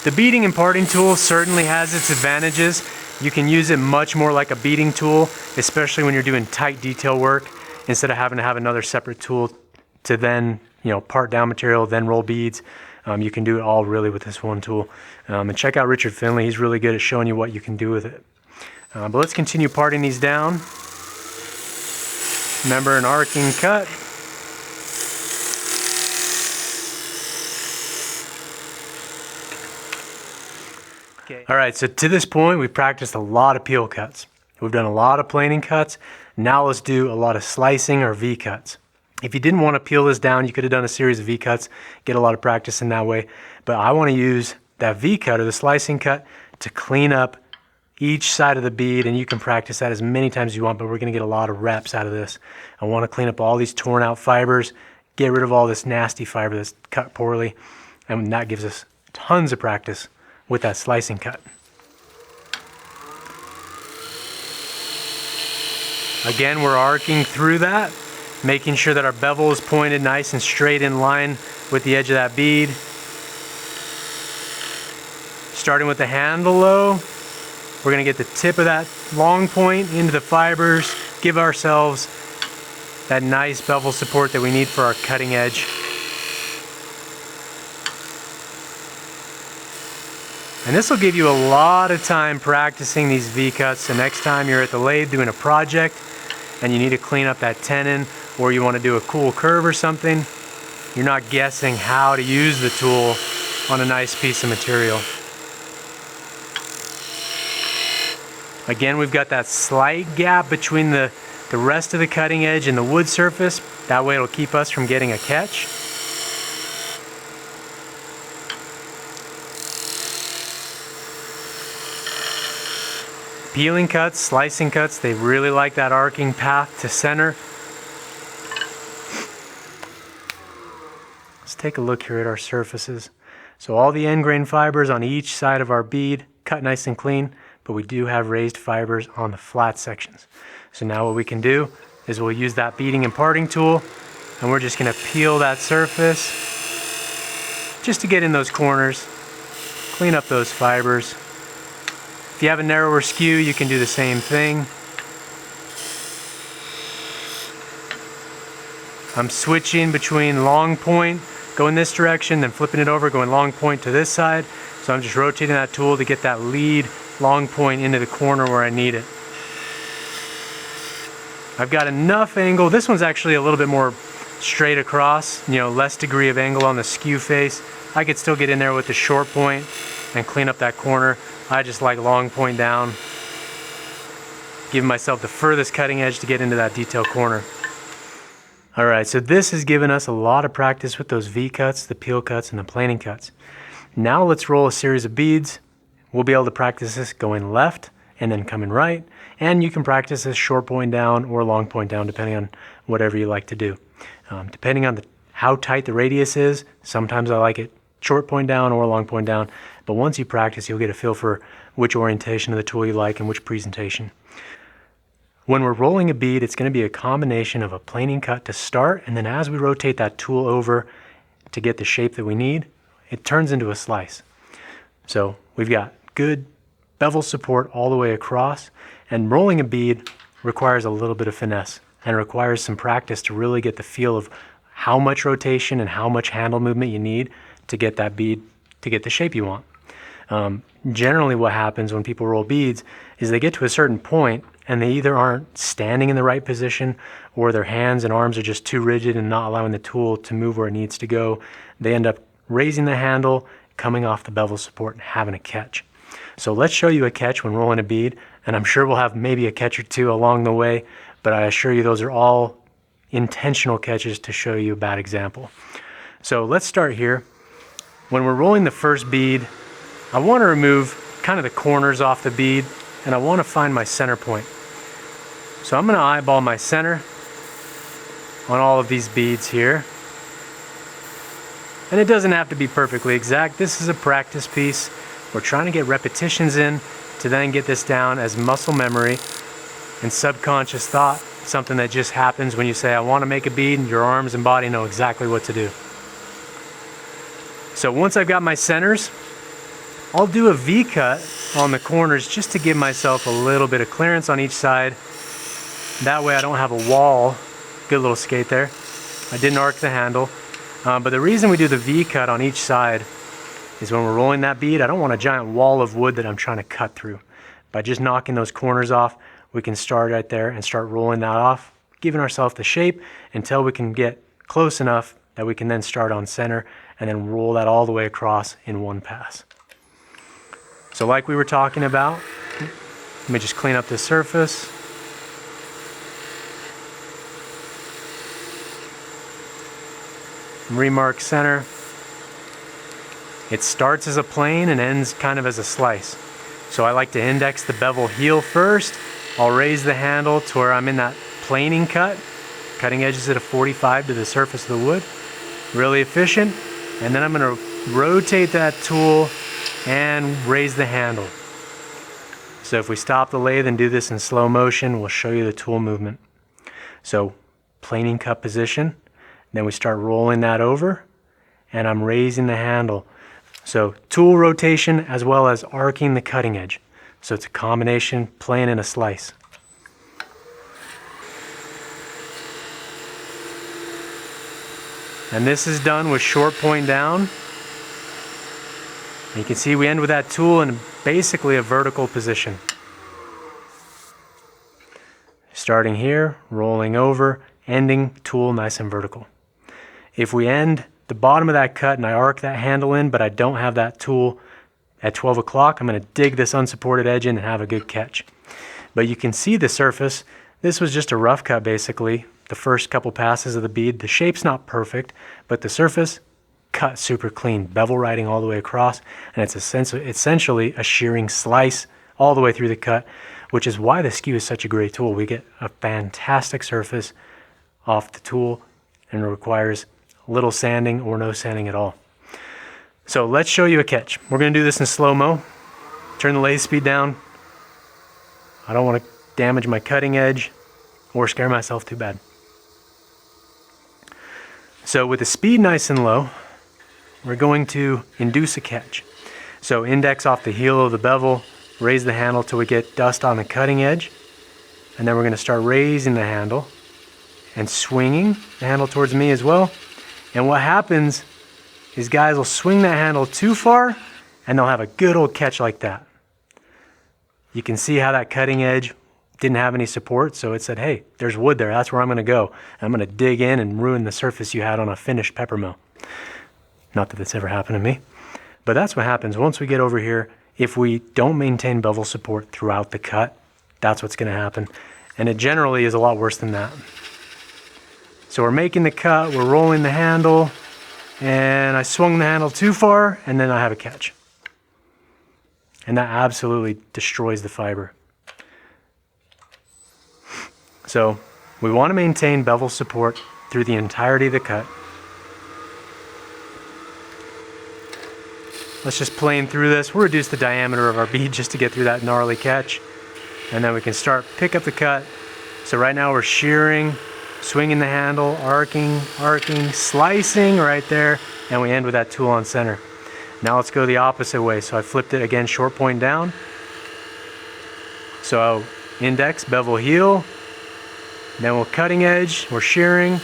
The beading and parting tool certainly has its advantages. You can use it much more like a beading tool, especially when you're doing tight detail work, instead of having to have another separate tool to then, part down material, then roll beads. You can do it all really with this one tool. And check out Richard Finley. He's really good at showing you what you can do with it. But let's continue parting these down. Remember, an arcing cut. Okay. All right, so to this point, we've practiced a lot of peel cuts. We've done a lot of planing cuts. Now let's do a lot of slicing or V cuts. If you didn't want to peel this down, you could have done a series of V cuts, get a lot of practice in that way. But I want to use that V cut or the slicing cut to clean up each side of the bead, and you can practice that as many times as you want, but we're going to get a lot of reps out of this. I want to clean up all these torn out fibers, get rid of all this nasty fiber that's cut poorly, and that gives us tons of practice with that slicing cut. Again, we're arcing through that, making sure that our bevel is pointed nice and straight in line with the edge of that bead. Starting with the handle low, we're going to get the tip of that long point into the fibers, give ourselves that nice bevel support that we need for our cutting edge. And this will give you a lot of time practicing these V-cuts, so next time you're at the lathe doing a project and you need to clean up that tenon, or you want to do a cool curve or something, you're not guessing how to use the tool on a nice piece of material. Again, we've got that slight gap between the rest of the cutting edge and the wood surface. That way it'll keep us from getting a catch. Peeling cuts, slicing cuts, they really like that arcing path to center. Let's take a look here at our surfaces. So all the end grain fibers on each side of our bead cut nice and clean, but we do have raised fibers on the flat sections. So now what we can do is we'll use that beading and parting tool, and we're just going to peel that surface just to get in those corners, clean up those fibers. If you have a narrower skew, you can do the same thing. I'm switching between long point, going this direction, then flipping it over, going long point to this side. So I'm just rotating that tool to get that lead long point into the corner where I need it. I've got enough angle. This one's actually a little bit more straight across, less degree of angle on the skew face. I could still get in there with the short point and clean up that corner. I just like long point down, giving myself the furthest cutting edge to get into that detail corner. All right, so this has given us a lot of practice with those V cuts, the peel cuts, and the planing cuts. Now let's roll a series of beads. We'll be able to practice this going left and then coming right, and you can practice this short point down or long point down depending on whatever you like to do. Depending on how tight the radius is, sometimes I like it short point down or long point down, but once you practice, you'll get a feel for which orientation of the tool you like and which presentation. When we're rolling a bead, it's going to be a combination of a planing cut to start, and then as we rotate that tool over to get the shape that we need, it turns into a slice. So we've got good bevel support all the way across, and rolling a bead requires a little bit of finesse and requires some practice to really get the feel of how much rotation and how much handle movement you need to get that bead to get the shape you want. Generally what happens when people roll beads is they get to a certain point and they either aren't standing in the right position, or their hands and arms are just too rigid and not allowing the tool to move where it needs to go. They end up raising the handle, coming off the bevel support, and having a catch. So let's show you a catch when rolling a bead, and I'm sure we'll have maybe a catch or two along the way, but I assure you those are all intentional catches to show you a bad example. So let's start here. When we're rolling the first bead, I want to remove kind of the corners off the bead, and I want to find my center point. So I'm going to eyeball my center on all of these beads here. And it doesn't have to be perfectly exact. This is a practice piece. We're trying to get repetitions in to then get this down as muscle memory and subconscious thought, something that just happens when you say, I want to make a bead, and your arms and body know exactly what to do. So once I've got my centers, I'll do a V cut on the corners just to give myself a little bit of clearance on each side. That way I don't have a wall. Good little skate there. I didn't arc the handle. But the reason we do the V cut on each side is when we're rolling that bead, I don't want a giant wall of wood that I'm trying to cut through. By just knocking those corners off, we can start right there and start rolling that off, giving ourselves the shape until we can get close enough that we can then start on center and then roll that all the way across in one pass. So like we were talking about, let me just clean up this surface. Remark center. It starts as a plane and ends kind of as a slice. So I like to index the bevel heel first. I'll raise the handle to where I'm in that planing cut. Cutting edges at a 45 to the surface of the wood. Really efficient. And then I'm going to rotate that tool and raise the handle. So if we stop the lathe and do this in slow motion, we'll show you the tool movement. So planing cut position. Then we start rolling that over and I'm raising the handle. So tool rotation as well as arcing the cutting edge. So it's a combination, plane and a slice. And this is done with short point down. You can see we end with that tool in basically a vertical position. Starting here, rolling over, ending, tool nice and vertical. If we end the bottom of that cut and I arc that handle in, but I don't have that tool at 12 o'clock, I'm going to dig this unsupported edge in and have a good catch. But you can see the surface. This was just a rough cut basically. The first couple passes of the bead. The shape's not perfect, but the surface cut super clean. Bevel riding all the way across, and it's essentially a shearing slice all the way through the cut, which is why the Skew is such a great tool. We get a fantastic surface off the tool, and it requires little sanding or no sanding at all. So let's show you a catch. We're going to do this in slow-mo. Turn the lathe speed down. I don't want to damage my cutting edge or scare myself too bad. So with the speed nice and low, we're going to induce a catch. So index off the heel of the bevel, raise the handle till we get dust on the cutting edge, and then we're going to start raising the handle and swinging the handle towards me as well. And what happens is guys will swing that handle too far and they'll have a good old catch like that. You can see how that cutting edge didn't have any support, so it said, hey, there's wood there, that's where I'm going to go. I'm going to dig in and ruin the surface you had on a finished pepper mill. Not that that's ever happened to me, but that's what happens once we get over here. If we don't maintain bevel support throughout the cut, that's what's going to happen. And it generally is a lot worse than that. So we're making the cut, we're rolling the handle, and I swung the handle too far, and then I have a catch. And that absolutely destroys the fiber. So we want to maintain bevel support through the entirety of the cut. Let's just plane through this. We'll reduce the diameter of our bead just to get through that gnarly catch. And then we can pick up the cut. So right now we're shearing, swinging the handle, arcing, slicing right there, and we end with that tool on center. Now let's go the opposite way. So I flipped it again, short point down. So index, bevel heel, then we're cutting edge, we're shearing,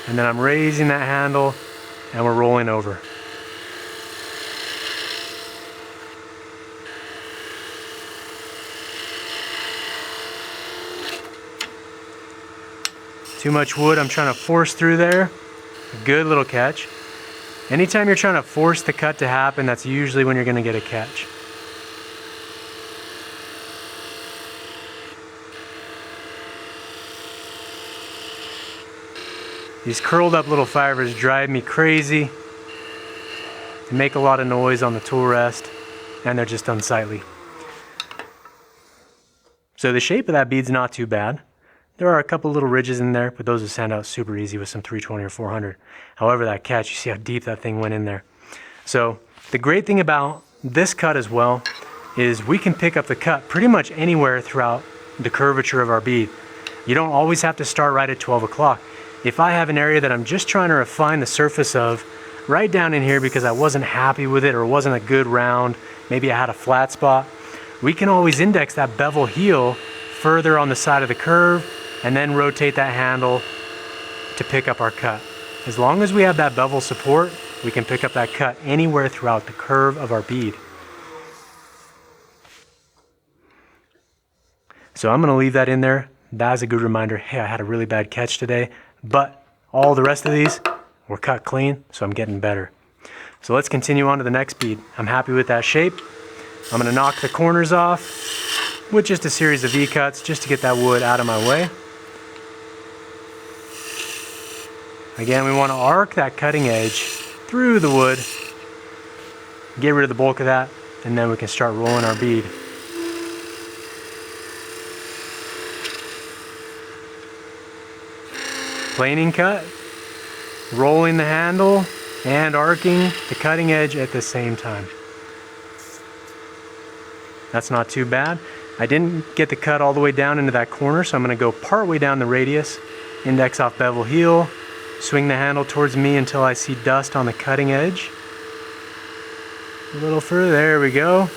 and then I'm raising that handle and we're rolling over. Too much wood I'm trying to force through there. Good little catch. Anytime you're trying to force the cut to happen, that's usually when you're going to get a catch. These curled up little fibers drive me crazy. They make a lot of noise on the tool rest, and they're just unsightly. So the shape of that bead's not too bad. There are a couple little ridges in there, but those will sand out super easy with some 320 or 400. However, that catch, you see how deep that thing went in there. So the great thing about this cut as well is we can pick up the cut pretty much anywhere throughout the curvature of our bead. You don't always have to start right at 12 o'clock. If I have an area that I'm just trying to refine the surface of, right down in here because I wasn't happy with it or it wasn't a good round, maybe I had a flat spot, we can always index that bevel heel further on the side of the curve and then rotate that handle to pick up our cut. As long as we have that bevel support, we can pick up that cut anywhere throughout the curve of our bead. So I'm gonna leave that in there. That's a good reminder, hey, I had a really bad catch today, but all the rest of these were cut clean, so I'm getting better. So let's continue on to the next bead. I'm happy with that shape. I'm gonna knock the corners off with just a series of V-cuts just to get that wood out of my way. Again, we want to arc that cutting edge through the wood, get rid of the bulk of that, and then we can start rolling our bead. Planing cut, rolling the handle, and arcing the cutting edge at the same time. That's not too bad. I didn't get the cut all the way down into that corner, so I'm going to go part way down the radius, index off bevel heel, swing the handle towards me until I see dust on the cutting edge. A little further, there we go.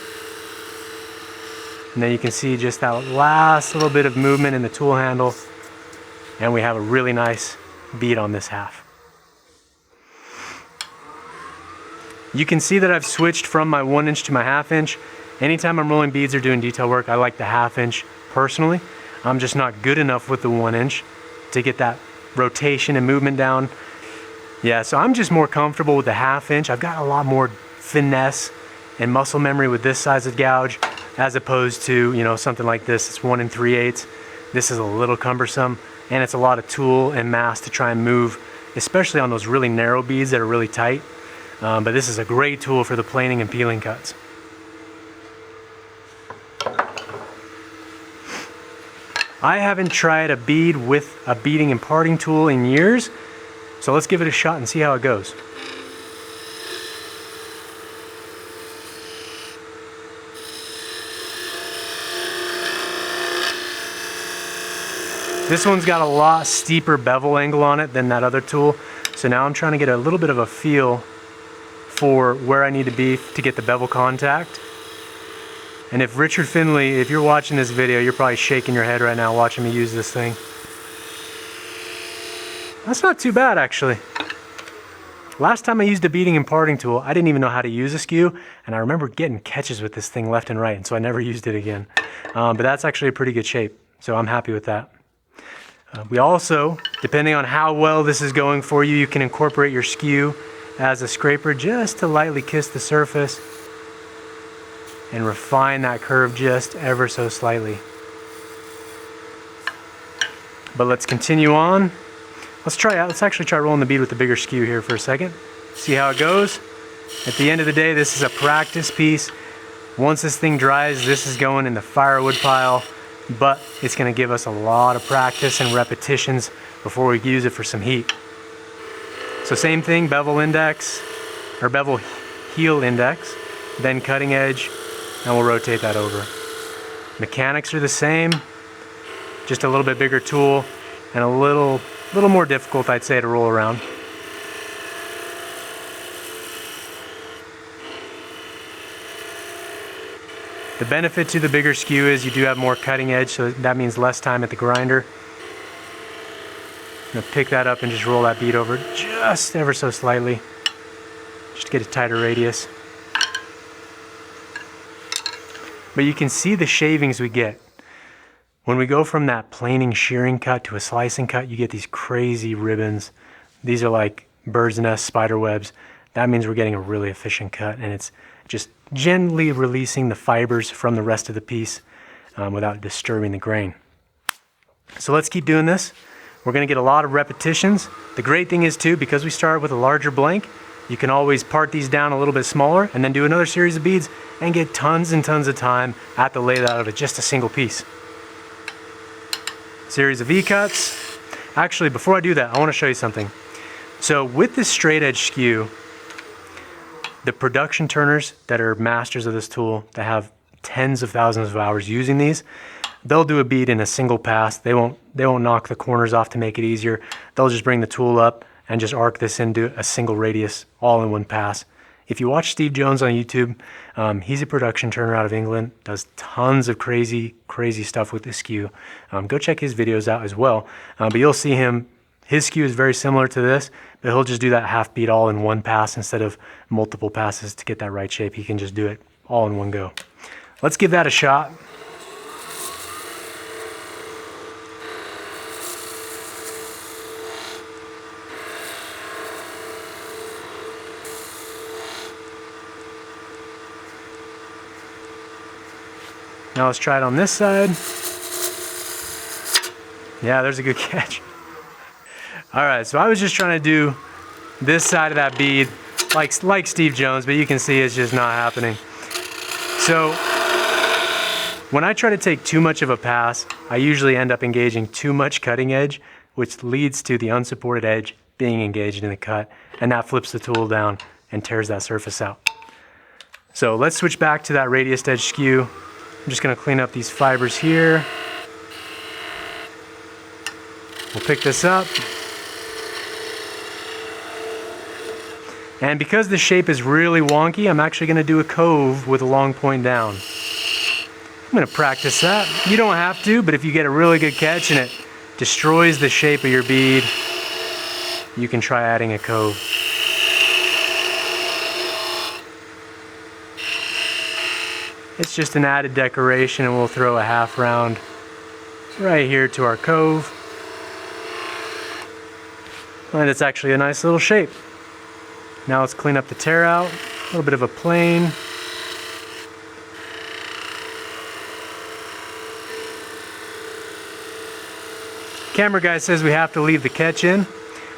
And then you can see just that last little bit of movement in the tool handle, and we have a really nice bead on this half. You can see that I've switched from my 1" to my 1/2 inch. Anytime I'm rolling beads or doing detail work, I like the 1/2 inch personally. I'm just not good enough with the 1" to get that rotation and movement down. Yeah, so I'm just more comfortable with the 1/2 inch. I've got a lot more finesse and muscle memory with this size of gouge as opposed to, you know, something like this. It's 1 3/8. This is a little cumbersome, and it's a lot of tool and mass to try and move, especially on those really narrow beads that are really tight. But this is a great tool for the planing and peeling cuts. I haven't tried a bead with a beading and parting tool in years, so let's give it a shot and see how it goes. This one's got a lot steeper bevel angle on it than that other tool, so now I'm trying to get a little bit of a feel for where I need to be to get the bevel contact. And if Richard Finley, if you're watching this video, you're probably shaking your head right now watching me use this thing. That's not too bad, actually. Last time I used a beading and parting tool, I didn't even know how to use a skew, and I remember getting catches with this thing left and right, and so I never used it again. But that's actually a pretty good shape, so I'm happy with that. We also, depending on how well this is going for you, you can incorporate your skew as a scraper just to lightly kiss the surface and refine that curve just ever so slightly. But let's continue on. Let's actually try rolling the bead with the bigger skew here for a second. See how it goes. At the end of the day, this is a practice piece. Once this thing dries, this is going in the firewood pile, but it's gonna give us a lot of practice and repetitions before we use it for some heat. So same thing, bevel index, or bevel heel index, then cutting edge, and we'll rotate that over. Mechanics are the same, just a little bit bigger tool and a little more difficult, I'd say, to roll around. The benefit to the bigger skew is you do have more cutting edge, so that means less time at the grinder. I'm gonna pick that up and just roll that bead over just ever so slightly, just to get a tighter radius. But you can see the shavings we get. When we go from that planing shearing cut to a slicing cut, you get these crazy ribbons. These are like bird's nest spider webs. That means we're getting a really efficient cut, and it's just gently releasing the fibers from the rest of the piece without disturbing the grain. So let's keep doing this. We're gonna get a lot of repetitions. The great thing is too, because we started with a larger blank, you can always part these down a little bit smaller and then do another series of beads and get tons and tons of time at the layout of it, just a single piece. Series of V-cuts. Actually, before I do that, I wanna show you something. So with this straight edge skew, the production turners that are masters of this tool, that have tens of thousands of hours using these, they'll do a bead in a single pass. They won't knock the corners off to make it easier. They'll just bring the tool up and just arc this into a single radius all in one pass. If you watch Steve Jones on YouTube, he's a production turner out of England, does tons of crazy stuff with the skew. Go check his videos out as well. But you'll see him, his skew is very similar to this, but he'll just do that half bead all in one pass instead of multiple passes to get that right shape. He can just do it all in one go. Let's give that a shot. Now let's try it on this side. Yeah, there's a good catch. All right, so I was just trying to do this side of that bead like Steve Jones, but you can see it's just not happening. So when I try to take too much of a pass, I usually end up engaging too much cutting edge, which leads to the unsupported edge being engaged in the cut, and that flips the tool down and tears that surface out. So let's switch back to that radius edge skew. I'm just going to clean up these fibers here. We'll pick this up. And because the shape is really wonky, I'm actually going to do a cove with a long point down. I'm going to practice that. You don't have to, but if you get a really good catch and it destroys the shape of your bead, you can try adding a cove. It's just an added decoration, and we'll throw a half round right here to our cove. And it's actually a nice little shape. Now let's clean up the tear out, a little bit of a plane. Camera guy says we have to leave the catch in,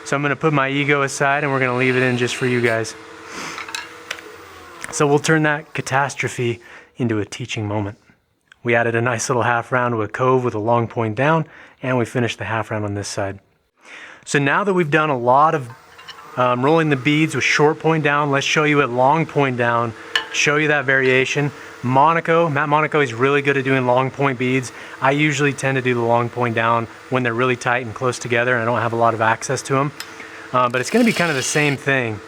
so I'm going to put my ego aside and we're going to leave it in just for you guys. So we'll turn that catastrophe into a teaching moment. We added a nice little half round to a cove with a long point down, and we finished the half round on this side. So now that we've done a lot of rolling the beads with short point down, let's show you at long point down, show you that variation. Matt Monaco is really good at doing long point beads. I usually tend to do the long point down when they're really tight and close together and I don't have a lot of access to them. But it's going to be kind of the same thing.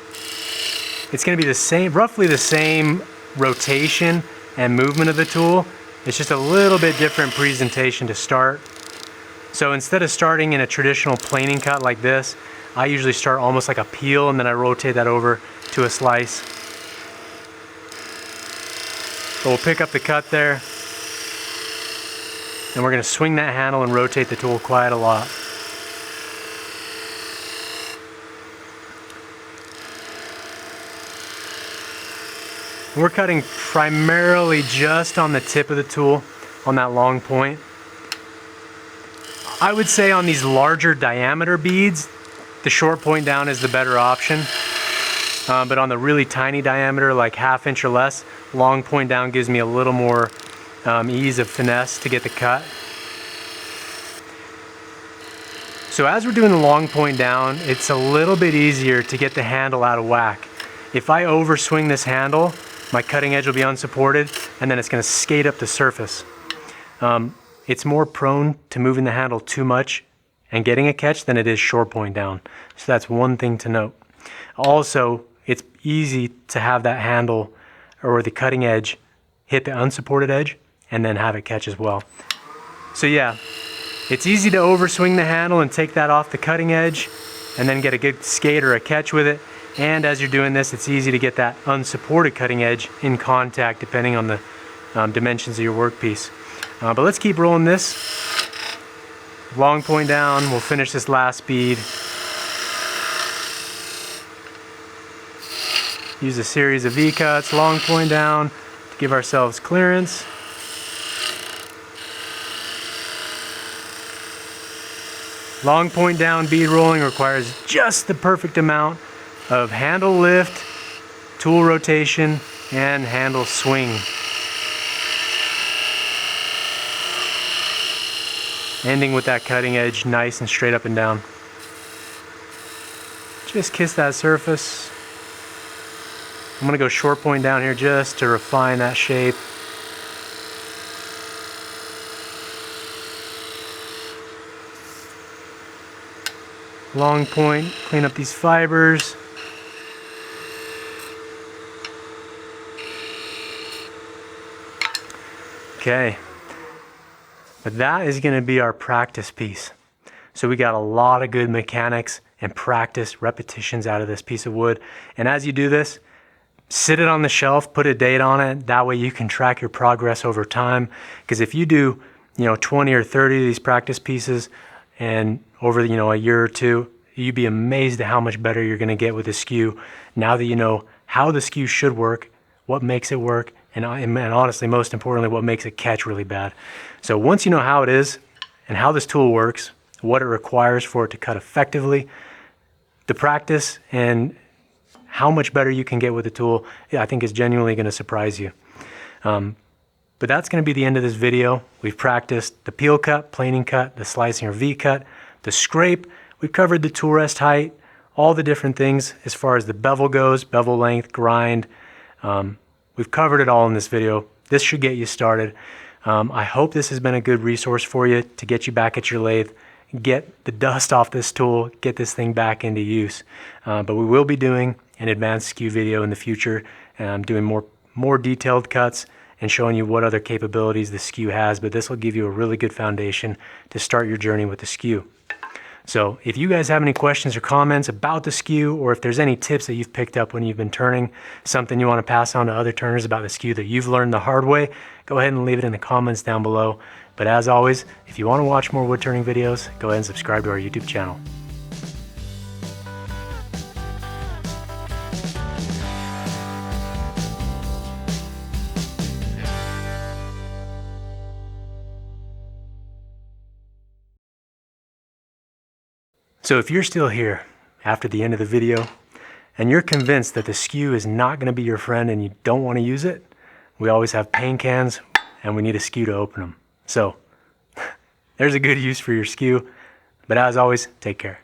It's going to be the same, roughly the same rotation and movement of the tool. It's just a little bit different presentation to start. So instead of starting in a traditional planing cut like this, I usually start almost like a peel and then I rotate that over to a slice. So we'll pick up the cut there and we're going to swing that handle and rotate the tool quite a lot. We're cutting primarily just on the tip of the tool on that long point. I would say on these larger diameter beads, the short point down is the better option. But on the really tiny diameter, like 1/2 inch or less, long point down gives me a little more ease of finesse to get the cut. So as we're doing the long point down, it's a little bit easier to get the handle out of whack. If I overswing this handle, my cutting edge will be unsupported and then it's going to skate up the surface. It's more prone to moving the handle too much and getting a catch than it is short point down. So that's one thing to note. Also, it's easy to have that handle or the cutting edge hit the unsupported edge and then have it catch as well. So yeah, it's easy to overswing the handle and take that off the cutting edge and then get a good skate or a catch with it. And as you're doing this, it's easy to get that unsupported cutting edge in contact depending on the dimensions of your workpiece. But let's keep rolling this. Long point down, we'll finish this last bead. Use a series of V-cuts, long point down, to give ourselves clearance. Long point down bead rolling requires just the perfect amount of handle lift, tool rotation, and handle swing. Ending with that cutting edge nice and straight up and down. Just kiss that surface. I'm going to go short point down here just to refine that shape. Long point, clean up these fibers. Okay, but that is going to be our practice piece. So we got a lot of good mechanics and practice repetitions out of this piece of wood. And as you do this, sit it on the shelf, put a date on it. That way you can track your progress over time. Because if you do, 20 or 30 of these practice pieces and over, a year or two, you'd be amazed at how much better you're going to get with the skew. Now that you know how the skew should work, what makes it work, and honestly, most importantly, what makes it catch really bad. So once you know how it is and how this tool works, what it requires for it to cut effectively, the practice and how much better you can get with the tool, I think is genuinely going to surprise you. But that's going to be the end of this video. We've practiced the peel cut, planing cut, the slicing or V cut, the scrape. We've covered the tool rest height, all the different things as far as the bevel goes, bevel length, grind. We've covered it all in this video. This should get you started. I hope this has been a good resource for you to get you back at your lathe, get the dust off this tool, get this thing back into use. But we will be doing an advanced skew video in the future, doing more detailed cuts and showing you what other capabilities the skew has. But this will give you a really good foundation to start your journey with the skew. So if you guys have any questions or comments about the skew, or if there's any tips that you've picked up when you've been turning, something you want to pass on to other turners about the skew that you've learned the hard way, go ahead and leave it in the comments down below. But as always, if you want to watch more wood turning videos, go ahead and subscribe to our YouTube channel. So if you're still here after the end of the video and you're convinced that the skew is not going to be your friend and you don't want to use it, we always have paint cans and we need a skew to open them. So there's a good use for your skew. But as always, take care.